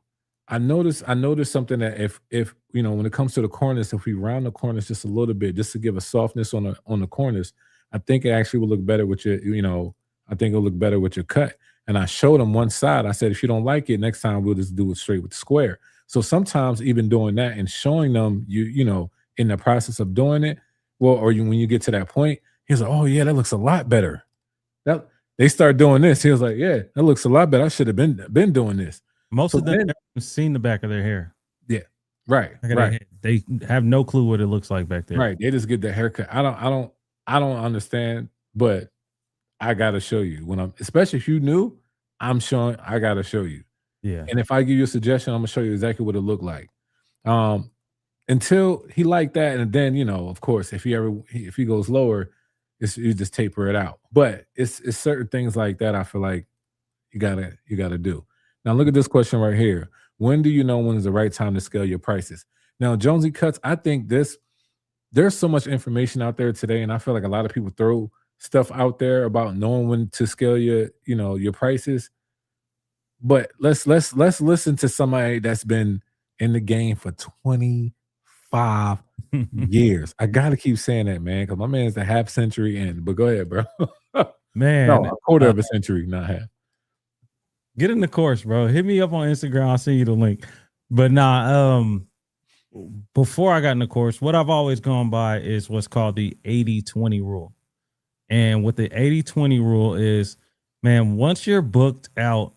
I noticed something that if when it comes to the corners, if we round the corners just a little bit, just to give a softness on the corners, I think it actually will look better with your, I think it'll look better with your cut. And I showed him one side. I said, if you don't like it, next time we'll just do it straight with the square. So sometimes even doing that and showing them, in the process of doing it, when you get to that point, he's like, oh yeah, that looks a lot better. That they start doing this. He was like, yeah, that looks a lot better. I should have been doing this. Most of them haven't seen the back of their hair. Yeah, right. They have no clue what it looks like back there. Right. They just get the haircut. I don't understand, but I gotta show you especially if you knew, I gotta show you. Yeah. And if I give you a suggestion, I'm gonna show you exactly what it looked like. Until he liked that, and then of course, if he goes lower, you just taper it out. But it's certain things like that I feel like you gotta do. Now look at this question right here. When do you know when is the right time to scale your prices? Now, Jonesy Cuts, I think there's so much information out there today, and I feel like a lot of people throw stuff out there about knowing when to scale your prices. But let's listen to somebody that's been in the game for 25 years. I gotta keep saying that, man, because my man's the half century in. But go ahead, bro. Man, no, a quarter of a century, not half. Get in the course, bro. Hit me up on Instagram. I'll send you the link. But before I got in the course, what I've always gone by is what's called the 80-20 rule. And what the 80-20 rule is, man, once you're booked out,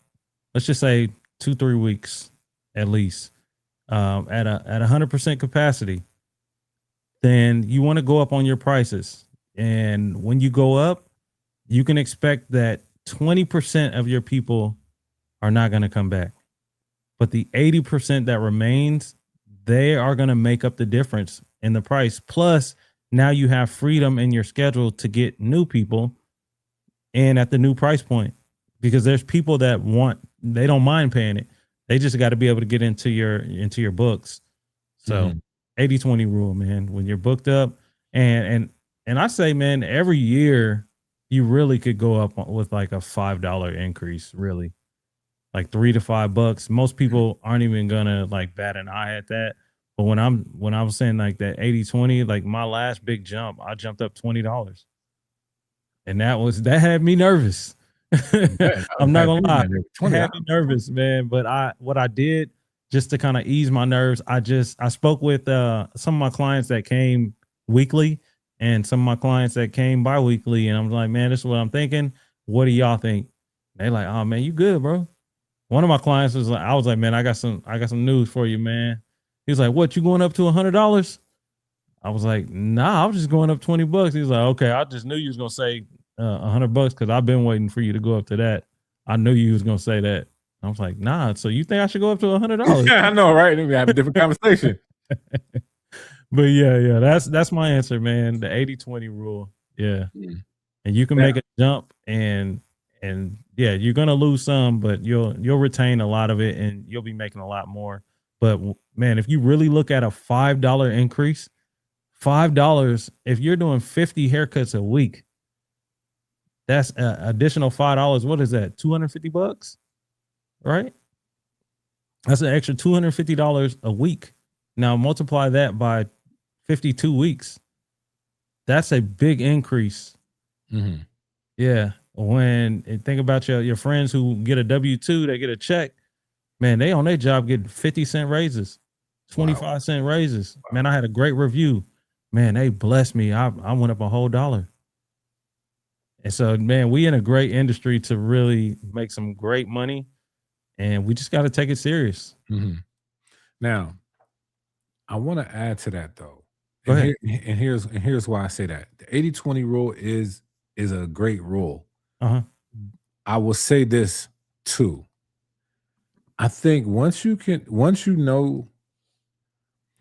let's just say 2-3 weeks at least, at 100% capacity, then you want to go up on your prices. And when you go up, you can expect that 20% of your people are not going to come back. But the 80% that remains, they are going to make up the difference in the price. Plus, now you have freedom in your schedule to get new people in at the new price point, because there's people that they don't mind paying it. They just got to be able to get into your books. So 80-20 rule, man. When you're booked up, and I say, man, every year you really could go up with like a $5 increase, really. Like $3 to $5. Most people aren't even gonna like bat an eye at that. But when I was saying like that 80-20, like my last big jump, I jumped up $20. And that had me nervous. I'm not gonna lie. It had me nervous, man. But what I did just to kind of ease my nerves, I spoke with some of my clients that came weekly and some of my clients that came bi-weekly, and I'm like, man, this is what I'm thinking. What do y'all think? They like, oh man, you good, bro. One of my clients was like, I was like, man, I got some news for you, man. He was like, what, you going up to $100? I was like, nah, I was just going up $20. He was like, okay, I just knew you was gonna say $100 because I've been waiting for you to go up to that. I knew you was gonna say that. I was like, nah, so you think I should go up to $100? Yeah, I know, right? We have a different conversation. But yeah, that's my answer, man. The 80-20 rule. Yeah. Mm. And you can Yeah. make a jump and yeah, you're gonna lose some, but you'll retain a lot of it and you'll be making a lot more. But man, if you really look at a $5 increase, $5, if you're doing 50 haircuts a week, that's additional $5. What is that? $250, right? That's an extra $250 a week. Now multiply that by 52 weeks. That's a big increase. Mm-hmm. Yeah. When think about your friends who get a W-2, they get a check, man, they on their job getting 50-cent raises, 25-cent raises. Wow. Man, I had a great review. Man, they blessed me. I went up a whole $1. And so, man, we in a great industry to really make some great money, and we just got to take it serious. Mm-hmm. Now, I want to add to that though. Go ahead. Here's why I say that. The 80-20 rule is a great rule. Uh-huh. I will say this too. I think once you know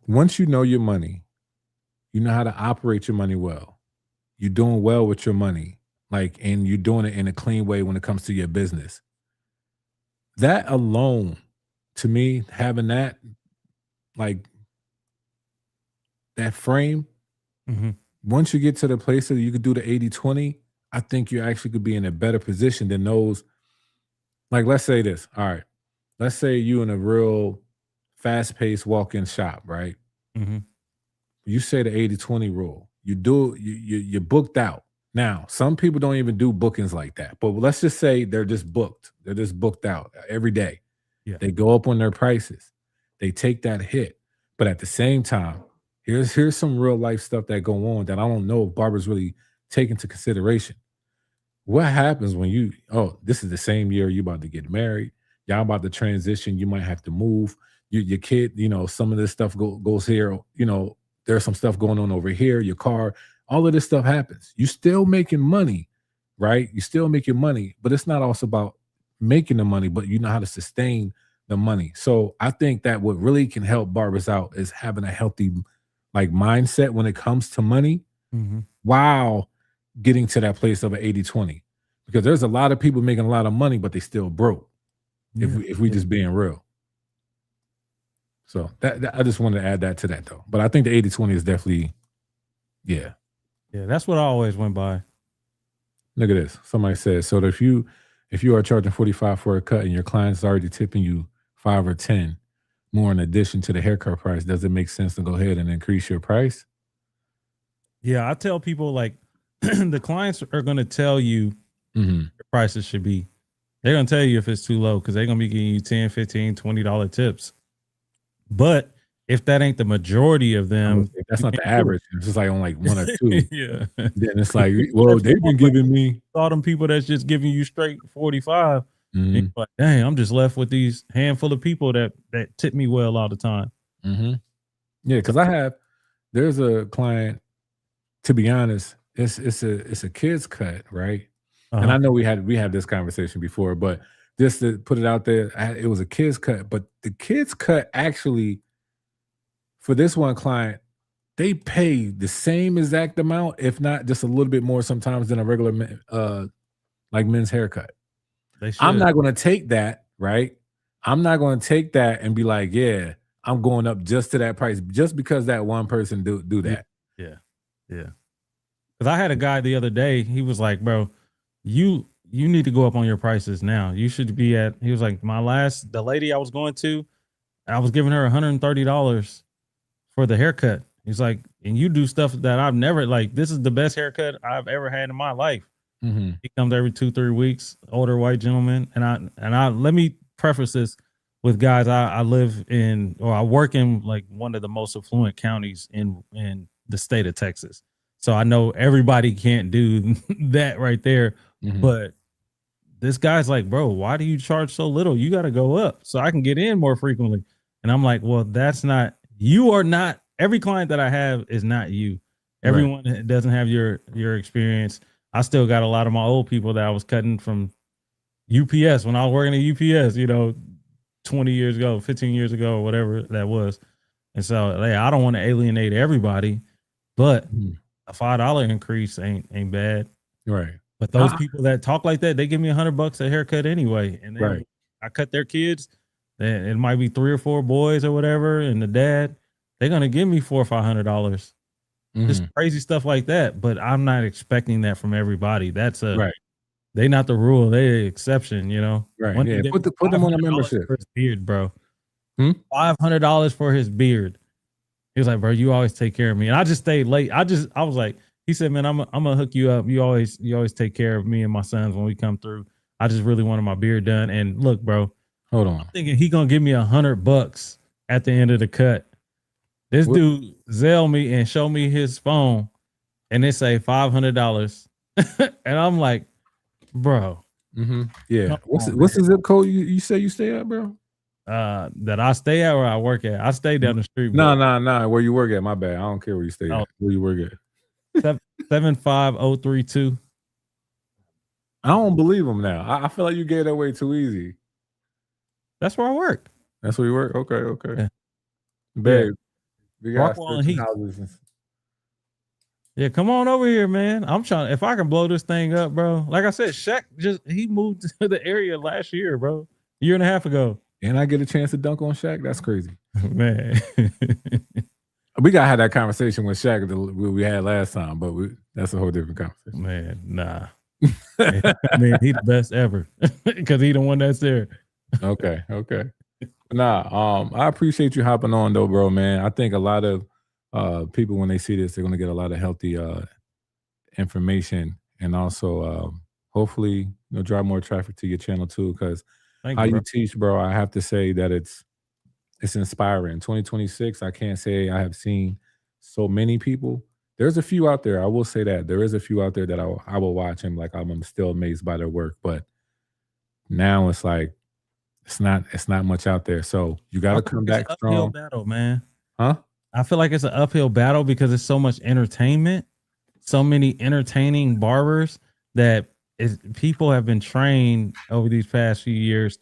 your money, you know how to operate your money well. You're doing well with your money, and you're doing it in a clean way when it comes to your business. That alone, to me, having that, that frame, mm-hmm. Once you get to the place that you could do the 80-20, I think you actually could be in a better position than those. Let's say this. All right. Let's say you in a real fast-paced walk-in shop, right? Mm-hmm. You say the 80-20 rule. You're booked out. Now, some people don't even do bookings like that. But let's just say they're just booked. They're just booked out every day. Yeah. They go up on their prices. They take that hit. But at the same time, here's some real life stuff that go on that I don't know if barbers really take into consideration. What happens when this is the same year you about to get married, y'all about to transition, you might have to move, your kid, some of this stuff goes here, there's some stuff going on over here, your car, all of this stuff happens. You still making money, right? You still making money, but it's not also about making the money, but you know how to sustain the money. So I think that what really can help barbers out is having a healthy mindset when it comes to money, mm-hmm. while getting to that place of an 80-20, because there's a lot of people making a lot of money, but they still broke. Yeah. If we just being real. So that I just wanted to add that to that though. But I think the 80-20 is definitely, yeah. Yeah, that's what I always went by. Look at this. Somebody says, so if you are charging $45 for a cut and your client's already tipping you $5 or $10 more in addition to the haircut price, does it make sense to go ahead and increase your price? Yeah, I tell people the clients are going to tell you mm-hmm. the prices should be. They're going to tell you if it's too low because they're going to be giving you $10, $15, $20 tips. But if that ain't the majority of them, that's not the average. It's just on 1 or 2. Yeah. Then it's well, they've been giving me all them people that's just giving you straight 45. Mm-hmm. Dang, I'm just left with these handful of people that tip me well all the time. Mm-hmm. Yeah, because there's a client, to be honest, it's a kid's cut, right? Uh-huh. And I know we had this conversation before, but just to put it out there, it was a kid's cut. But the kid's cut actually, for this one client, they pay the same exact amount, if not just a little bit more sometimes than a regular men's haircut. I'm not going to take that, right? I'm not going to take that and be like, yeah, I'm going up just to that price just because that one person do that. Yeah. Because I had a guy the other day, he was like, bro, you need to go up on your prices now. You should be he was like, the lady I was going to, I was giving her $130 for the haircut. He's like, and you do stuff that I've never, this is the best haircut I've ever had in my life. Mm-hmm. He comes every 2-3 weeks, older white gentleman. And I let me preface this with guys. I live in, or I work in one of the most affluent counties in the state of Texas. So I know everybody can't do that right there. Mm-hmm. But this guy's like, bro, why do you charge so little? You got to go up so I can get in more frequently. And I'm like, well, you are not, every client that I have is not you. Everyone doesn't have your experience. I still got a lot of my old people that I was cutting from UPS when I was working at UPS, 20 years ago, 15 years ago, or whatever that was. And so I don't want to alienate everybody, but a $5 increase ain't bad. Right. But those people that talk like that, they give me $100 a haircut anyway. And then I cut their kids, then it might be 3 or 4 boys or whatever, and the dad, they're gonna give me $400 or $500. Just crazy stuff like that. But I'm not expecting that from everybody. That's they not the rule, they the exception, you know. Right. Yeah. Put them on a membership. For his beard, bro. $500 for his beard. He was like, bro, you always take care of me. And I just stayed late. I was like, he said, man, I'm gonna hook you up. You always take care of me and my sons when we come through. I just really wanted my beard done. And look, bro, hold on. I'm thinking he gonna give me $100 at the end of the cut. This dude Zelle me and show me his phone, and it say $500. And I'm like, bro. Yeah. What's the zip code you say you stay at, bro? That I stay at or I work at. I stay down the street. Bro. No. Where you work at? My bad. I don't care where you stay at. Where you work at? 75032. I don't believe him now. I feel like you gave that away too easy. That's where I work. That's where you work? Okay. Yeah. Babe, we got houses. Yeah, come on over here, man. I'm trying. If I can blow this thing up, bro. Like I said, Shaq he moved to the area last year, bro. A year and a half ago. And I get a chance to dunk on Shaq? That's crazy. Man. We gotta have that conversation with Shaq that we had last time, but that's a whole different conversation. Man, nah. Man, he the best ever. Because he the one that's there. Okay. Nah, I appreciate you hopping on though, bro, man. I think a lot of people, when they see this, they're gonna get a lot of healthy information, and also hopefully drive more traffic to your channel too, because how you teach, bro, I have to say that it's inspiring. 2026, I can't say I have seen so many people. There's a few out there, I will say that. There is a few out there that I will watch and like I'm still amazed by their work. But now it's like it's not much out there. So you gotta come back strong. Battle, man. Huh? I feel like it's an uphill battle because it's so much entertainment, so many entertaining barbers that people have been trained over these past few years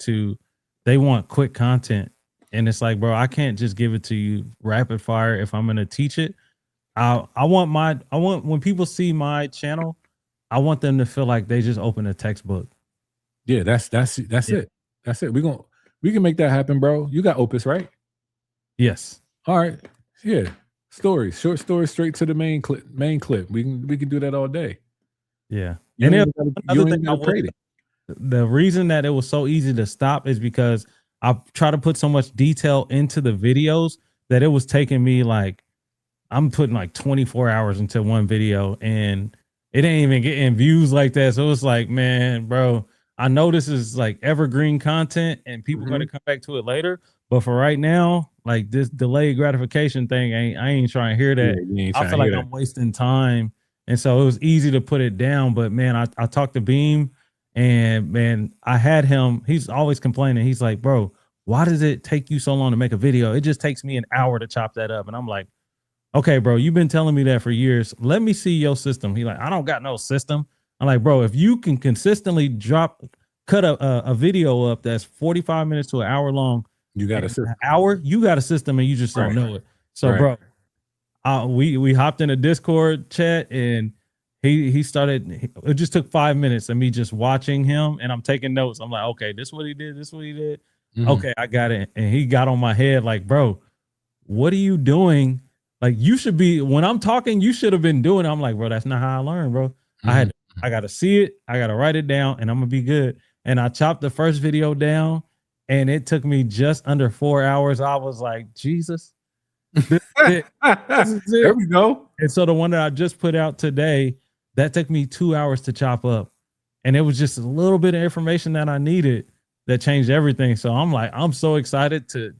they want quick content. And it's like, bro, I can't just give it to you rapid fire if I'm going to teach it. I want when people see my channel, I want them to feel like they just opened a textbook. Yeah, that's it. That's it. We can make that happen, bro. You got Opus, right? Yes. All right. Yeah. Short stories, straight to the main clip. We can do that all day. Yeah. The reason that it was so easy to stop is because I try to put so much detail into the videos that it was taking me like, I'm putting like 24 hours into one video and it ain't even getting views like that. So it's like, man, bro, I know this is like evergreen content and people going to come back to it later. But for right now, like this delayed gratification thing, I ain't trying to hear that. Yeah, I feel like I'm wasting time. And so it was easy to put it down. But man, I talked to Beam and man, I had him. He's always complaining. He's like, bro, why does it take you so long to make a video? It just takes me an hour to chop that up. And I'm like, okay, bro, you've been telling me that for years. Let me see your system. He's like, I don't got no system. I'm like, bro, if you can consistently cut a video up that's 45 minutes to an hour long, you got a system. You got a system and you just don't know it. So, bro, we hopped in a Discord chat and he started. It just took 5 minutes of me just watching him and I'm taking notes. I'm like, okay, this is what he did. This is what he did. Okay, I got it. And he got on my head like, bro, what are you doing? Like, you should be, when I'm talking, you should have been doing it. I'm like, bro, that's not how I learned, bro. I got to see it. I got to write it down and I'm going to be good. And I chopped the first video down and it took me just under 4 hours. I was like, Jesus. This is it. There we go. And so the one that I just put out today, that took me 2 hours to chop up. And it was just a little bit of information that I needed that changed everything. So I'm like, I'm so excited to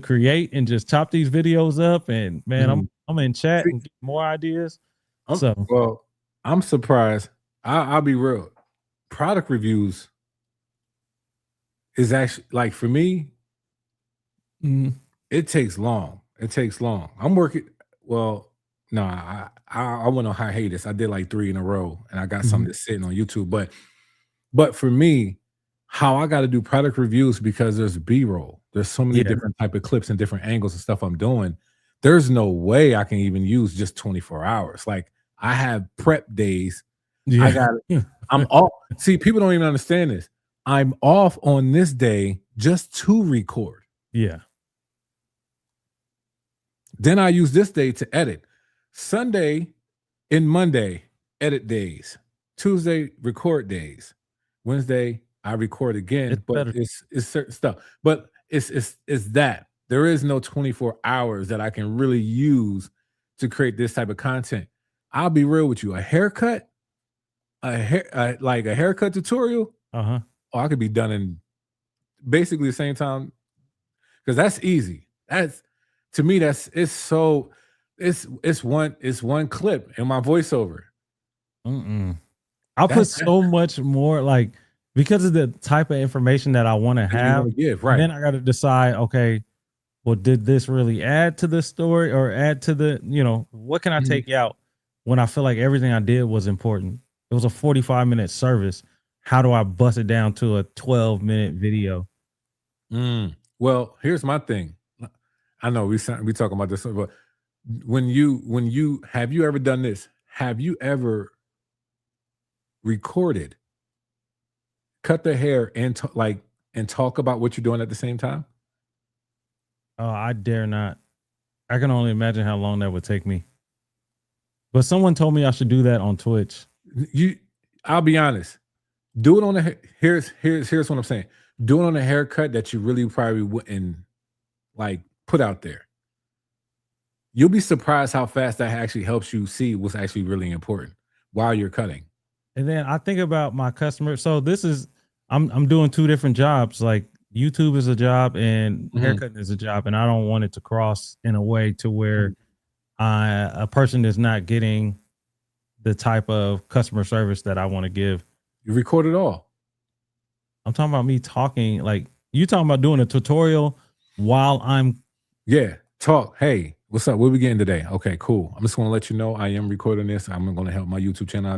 create and just chop these videos up. And man, I'm in chat and get more ideas. Well, I'm surprised. I'll be real. Product reviews is actually, like, for me, it takes long. I'm working. Well, no, I went on hiatus. I did like 3 in a row, and I got something that's sitting on YouTube. But for me, how I got to do product reviews because there's B-roll. There's so many different type of clips and different angles and stuff I'm doing. there's no way I can even use just 24 hours. Like I have prep days. Yeah. I got I'm off. See, people don't even understand this. I'm off on this day just to record. Yeah. Then I use this day to edit. Sunday and Monday, edit days. Tuesday, record days. Wednesday, I record again, It's but better. it's certain stuff. But it's that. There is no 24 hours that I can really use to create this type of content. I'll be real with you. A haircut, like a haircut tutorial, Uh-huh. oh, I could be done in basically the same time because that's easy. That's to me, it's one clip in my voiceover. I'll put so much more, like, because of the type of information that I want to have. Give, right. Then I got to decide, okay, well, did this really add to the story or add to the, what can I take out when I feel like everything I did was important? It was a 45-minute service. How do I bust it down to a 12-minute video? Well, here's my thing. I know we talking about this, but when you have you ever done this? Have you ever recorded, cut the hair, and talk about what you're doing at the same time? Oh, I dare not. I can only imagine how long that would take me. But someone told me I should do that on Twitch. I'll be honest. Do it on the here's what I'm saying. Do it on a haircut that you really probably wouldn't like put out there. You'll be surprised how fast that actually helps you see what's actually really important while you're cutting. And then I think about my customers. So this is I'm doing two different jobs. Like YouTube is a job and haircutting is a job, and I don't want it to cross in a way to where a person is not getting the type of customer service that I want to give. You record it all. I'm talking about me talking, like you talking about doing a tutorial while I'm talk. Hey, what's up? What we getting today? Okay, cool. I'm just going to let you know I am recording this. I'm going to help my YouTube channel.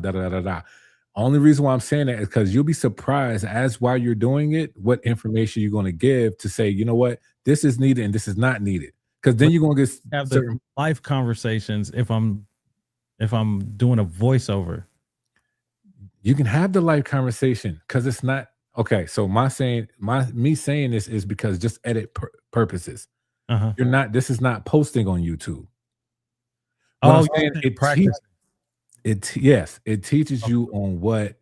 Only reason why I'm saying that is because you'll be surprised as while you're doing it, what information you're going to give to say, you know what, this is needed and this is not needed. Because then you're going to have the life conversations if I'm doing a voiceover. You can have the life conversation because it's not okay. So me saying this is because just edit purposes. You're not. This is not posting on YouTube. It teaches you on what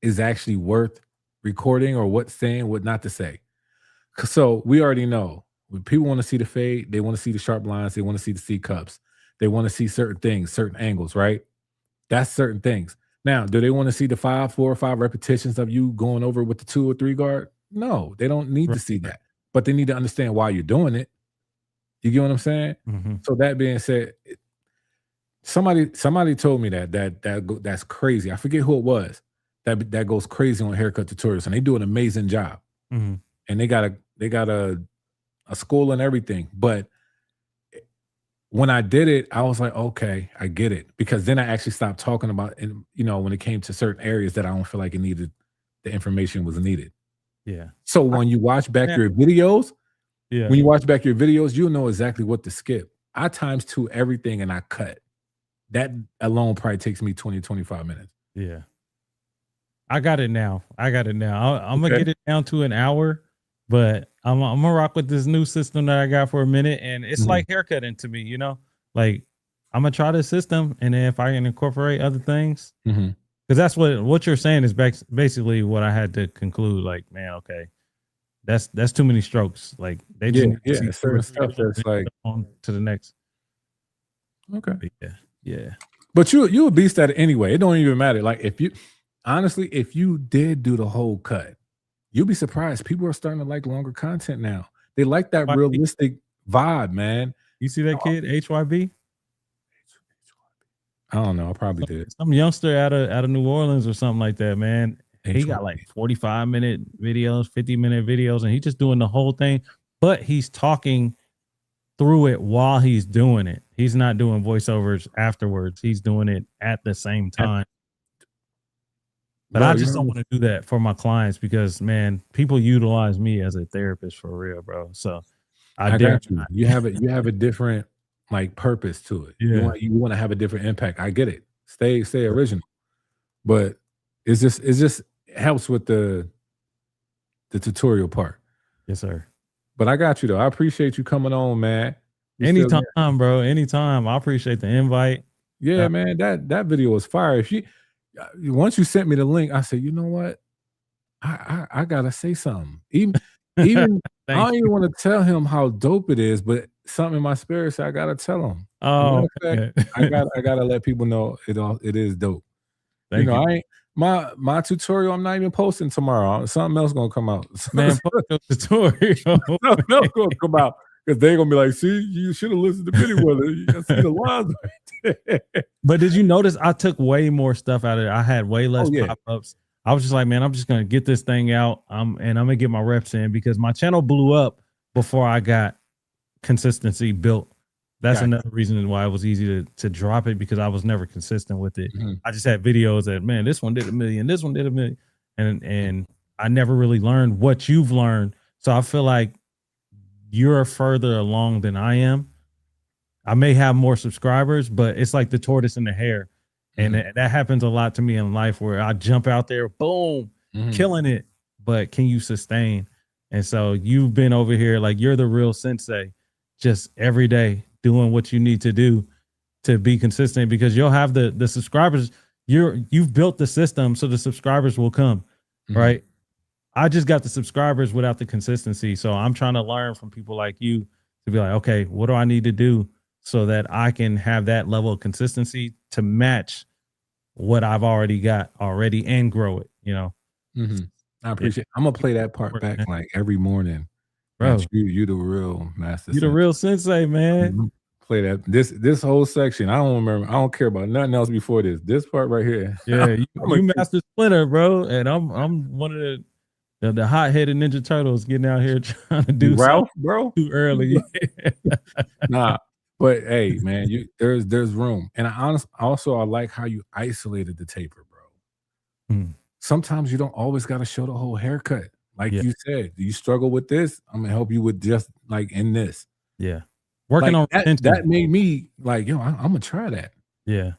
is actually worth recording or what saying, what not to say. So we already know when people want to see the fade, they want to see the sharp lines, they want to see the C cups, they want to see certain things, certain angles, right? That's certain things. Now, do they want to see the 4 or 5 repetitions of you going over with the 2 or 3 guard? No, they don't need to see that, but they need to understand why you're doing it. You get what I'm saying? So that being said, somebody told me that's crazy. I forget who it was that goes crazy on haircut tutorials, and they do an amazing job. And they got a school and everything. But when I did it, I was like, okay, I get it, because then I actually stopped talking about, and when it came to certain areas that I don't feel like the information was needed. Yeah. So when you watch back your videos. Yeah. When you watch back your videos, you'll know exactly what to skip. I ×2 everything and I cut. That alone probably takes me 20, 25 minutes. Yeah. I got it now. I'm going to get it down to an hour, but I'm going to rock with this new system that I got for a minute. And it's like haircutting to me, like I'm going to try this system. And then if I can incorporate other things, because that's what you're saying is basically what I had to conclude. Like, man, okay. That's too many strokes. Like they just need to see certain stuff that's like on to the next. Okay. Yeah. But you a beast at it anyway. It don't even matter. Like if you did do the whole cut, you'll be surprised. People are starting to like longer content now. They like that realistic vibe, man. You see that kid HYB? I don't know. I probably did. Some youngster out of New Orleans or something like that, man. He got like 45-minute videos, 50-minute videos, and he's just doing the whole thing, but he's talking through it while he's doing it. He's not doing voiceovers afterwards. He's doing it at the same time. But I just don't want to do that for my clients because, man, people utilize me as a therapist for real, bro. So I dare you. You have a different like purpose to it. Yeah. You want to have a different impact. I get it. Stay original. But it just helps with the tutorial part. Yes, sir. But I got you though. I appreciate you coming on, man. Anytime, bro. Anytime. I appreciate the invite. Yeah, man. That video was fire. If once you sent me the link, I said, you know what? I gotta say something. Even I don't even want to tell him how dope it is, but something in my spirit said I gotta tell him. Oh, fact, I gotta let people know it is dope. Thank you. I ain't my tutorial. I'm not even posting tomorrow. Something else gonna come out. Man, post your tutorial. Something else gonna come out because they're gonna be like, "See, you should have listened to Billy Weather. You see the lines right there." But did you notice I took way more stuff out of it? I had way less yeah. pop-ups. I was just like, man, I'm just gonna get this thing out. And I'm gonna get my reps in because my channel blew up before I got consistency built. That's another reason why it was easy to drop it, because I was never consistent with it. I just had videos that, man, this one did 1 million, this one did 1 million. And I never really learned what you've learned. So I feel like you're further along than I am. I may have more subscribers, but it's like the tortoise and the hare. And that happens a lot to me in life where I jump out there, boom, killing it. But can you sustain? And so you've been over here, like you're the real sensei, just every day doing what you need to do to be consistent, because you'll have the subscribers. You've built the system so the subscribers will come, right? I just got the subscribers without the consistency. So I'm trying to learn from people like you to be like, okay, what do I need to do so that I can have that level of consistency to match what I've already got and grow it, you know? I appreciate it. I'm gonna play that part back like every morning. Bro, you the real master. You the real sensei, man. Play that this whole section. I don't remember. I don't care about nothing else before this. This part right here. Yeah, you master Splinter, bro, and I'm one of the hot-headed Ninja Turtles getting out here trying to do Ralph, bro, too early. Nah, but hey, man, there's room, and I like how you isolated the taper, bro. Sometimes you don't always got to show the whole haircut. Like you said, do you struggle with this? I'm gonna help you with just like in this. Yeah. Working on that made me like, I'm gonna try that. Yeah.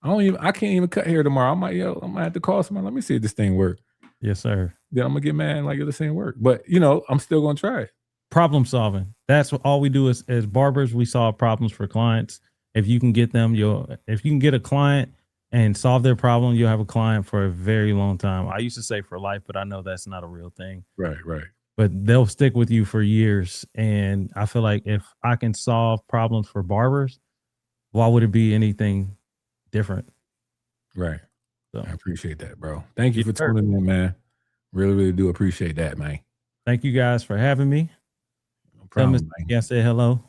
I can't even cut hair tomorrow. I might have to call somebody. Let me see if this thing work. Yes, sir. Then I'm gonna get mad like this ain't work. But I'm still gonna try it. Problem solving. That's what all we do as barbers. We solve problems for clients. If you can get them, if you can get a client and solve their problem, you'll have a client for a very long time. I used to say for life, but I know that's not a real thing. Right. But they'll stick with you for years. And I feel like if I can solve problems for barbers, why would it be anything different? Right. So I appreciate that, bro. Thank you for tuning in, man. Really, really do appreciate that, man. Thank you guys for having me. No problem, man. Yeah, say hello.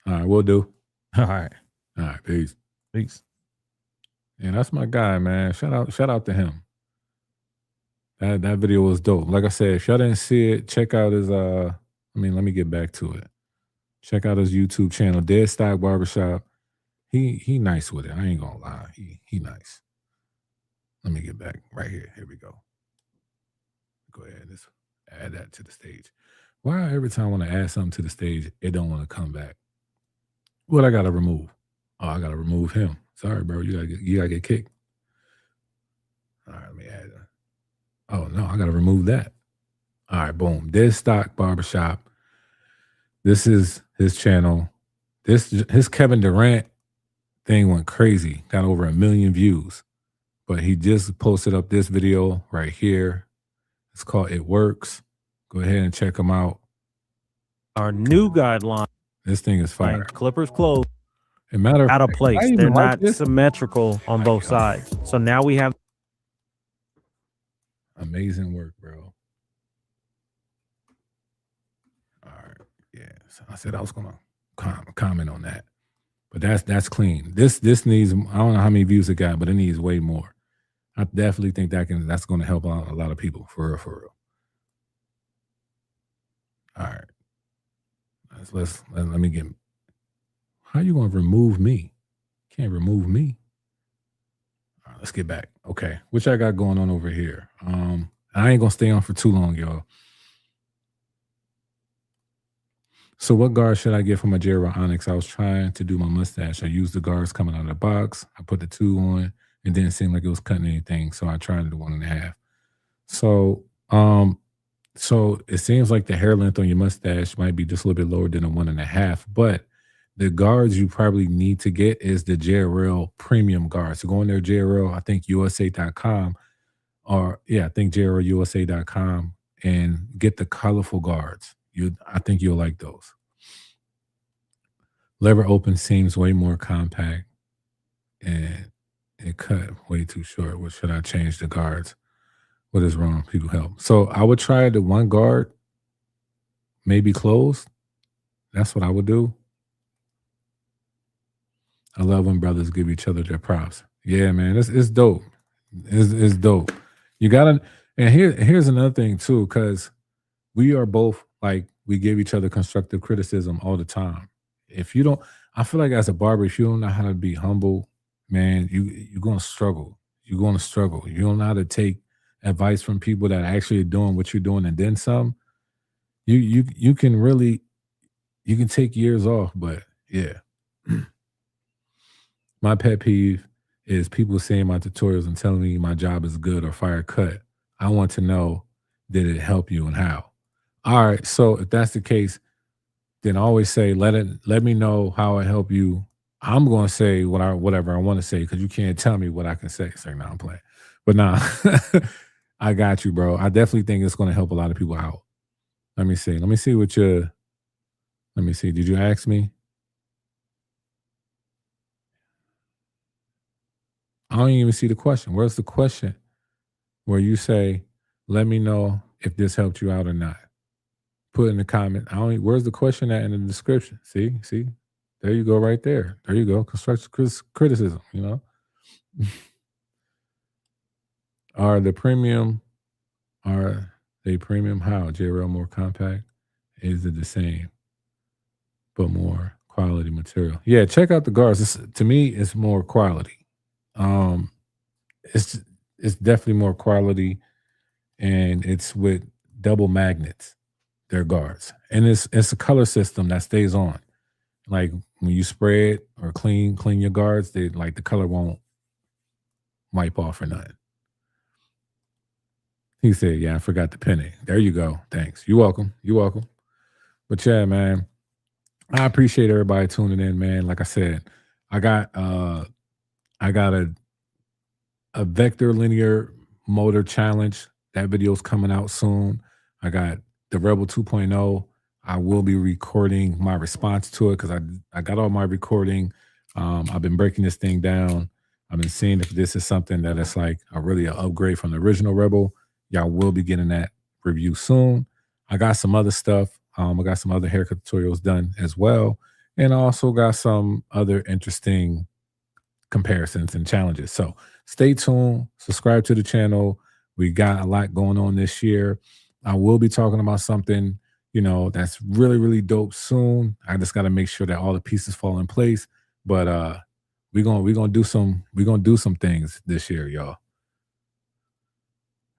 All right, we'll do. All right. Peace. And that's my guy, man. Shout out to him. That video was dope. Like I said, if y'all didn't see it, check out his let me get back to it. Check out his YouTube channel, Dead Stock Barbershop. He nice with it. I ain't gonna lie. He nice. Let me get back right here. Here we go. Go ahead. Let's add that to the stage. Why every time I want to add something to the stage, it don't want to come back? What I gotta remove? Oh, I gotta remove him. Sorry, bro. You gotta get kicked. All right, let me add that. Oh no, I gotta remove that. All right, boom. Dead Stock Barbershop. This is his channel. His Kevin Durant thing went crazy. Got over 1 million views. But he just posted up this video right here. It's called It Works. Go ahead and check him out. Our new guideline. This thing is fire. Clippers closed. Out of place. They're not symmetrical on both sides. So now we have amazing work, bro. All right. Yeah. So I said I was gonna comment on that. But that's clean. This needs, I don't know how many views it got, but it needs way more. I definitely think that's gonna help out a lot of people, for real. All right. Let me get. How you gonna remove me? Can't remove me. All right, let's get back. Okay, what I got going on over here? I ain't gonna stay on for too long, y'all. So what guards should I get for my JRL Onyx? I was trying to do my mustache. I used the guards coming out of the box. I put the 2 on. It didn't seem like it was cutting anything, so I tried the 1.5. So, so it seems like the hair length on your mustache might be just a little bit lower than a 1.5, but the guards you probably need to get is the JRL premium guards. So go in there, JRL, I think USA.com, or yeah, I think JRLUSA.com, and get the colorful guards. I think you'll like those. Lever open seems way more compact, and it cut way too short. What should I change the guards? What is wrong? People help. So I would try the one guard, maybe closed. That's what I would do. I love when brothers give each other their props. Yeah, man, it's dope. It's dope. You gotta, and here's another thing too, because we are both like, we give each other constructive criticism all the time. If you don't, I feel like as a barber, if you don't know how to be humble, man, you're gonna struggle. You're gonna struggle. You don't know how to take advice from people that are actually doing what you're doing and then some. You can really, you can take years off, but yeah. My pet peeve is people seeing my tutorials and telling me my job is good or fire cut. I want to know, did it help you and how? All right, so if that's the case, then always say, let me know how it helped you. I'm gonna say whatever I want to say, because you can't tell me what I can say. So now I'm playing. But nah, I got you, bro. I definitely think it's gonna help a lot of people out. Let me see. Let me see. Did you ask me? I don't even see the question. Where's the question where you say, let me know if this helped you out or not? Put in the comment. Where's the question at in the description? See? There you go, right there. There you go. Constructive criticism, you know? Are they premium how? JRL more compact? Is it the same, but more quality material? Yeah, check out the guards. To me, it's more quality. It's definitely more quality, and it's with double magnets. They're guards, and it's a color system that stays on. Like when you spray it or clean your guards, the color won't wipe off or nothing. He said, "Yeah, I forgot the penny." There you go. Thanks. You're welcome. You're welcome. But yeah, man, I appreciate everybody tuning in, man. Like I said, I got a vector linear motor challenge. That video's coming out soon. I got the Rebel 2.0. I will be recording my response to it, because I got all my recording. I've been breaking this thing down. I've been seeing if this is something that is like really an upgrade from the original Rebel. Y'all will be getting that review soon. I got some other stuff. I got some other haircut tutorials done as well. And I also got some other interesting comparisons and challenges. So stay tuned, subscribe to the channel. We got a lot going on this year. I will be talking about something, that's really, really dope soon. I just got to make sure that all the pieces fall in place. But we're gonna do some things this year, y'all.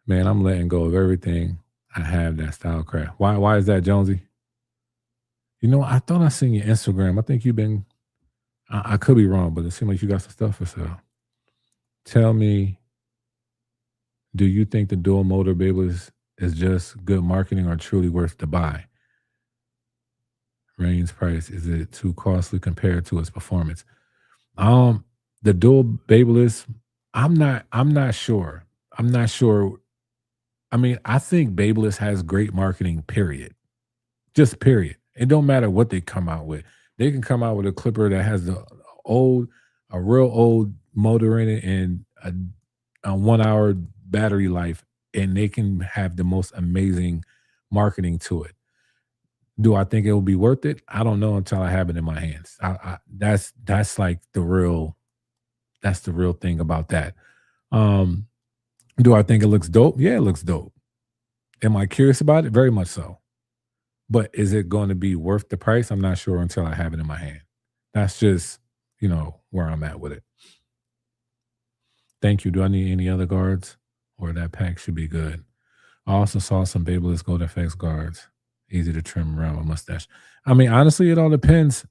Man, I'm letting go of everything I have that Stylecraft. Why is that, Jonesy? I thought I seen your Instagram. I think you've been, I could be wrong, but it seems like you got some stuff for sale. Tell me, do you think the dual motor Babyliss is just good marketing or truly worth the buy? Rain's price, is it too costly compared to its performance? The dual Babyliss, I'm not sure. I'm not sure. I mean, I think Babyliss has great marketing, period. Just period. It don't matter what they come out with. They can come out with a clipper that has a real old motor in it and a 1 hour battery life, and they can have the most amazing marketing to it. Do I think it will be worth it? I don't know until I have it in my hands. That's like the real thing about that. Do I think it looks dope? Yeah, it looks dope. Am I curious about it? Very much so. But is it going to be worth the price? I'm not sure until I have it in my hand. That's just, where I'm at with it. Thank you. Do I need any other guards? Or that pack should be good. I also saw some Babyliss Gold FX guards. easy to trim around my mustache. I mean, honestly, it all depends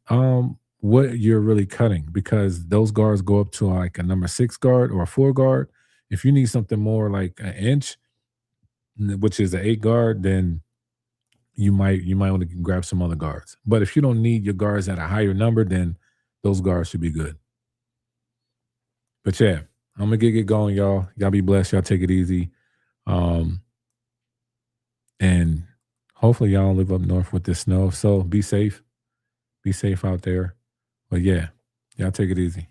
what you're really cutting, because those guards go up to like a number 6 guard or a 4 guard. If you need something more like an inch, which is an 8 guard, then you might want to grab some other guards. But if you don't need your guards at a higher number, then those guards should be good. But yeah, I'm gonna get going, y'all. Y'all be blessed. Y'all take it easy. And hopefully y'all don't live up north with this snow. So be safe. Be safe out there. But yeah, y'all take it easy.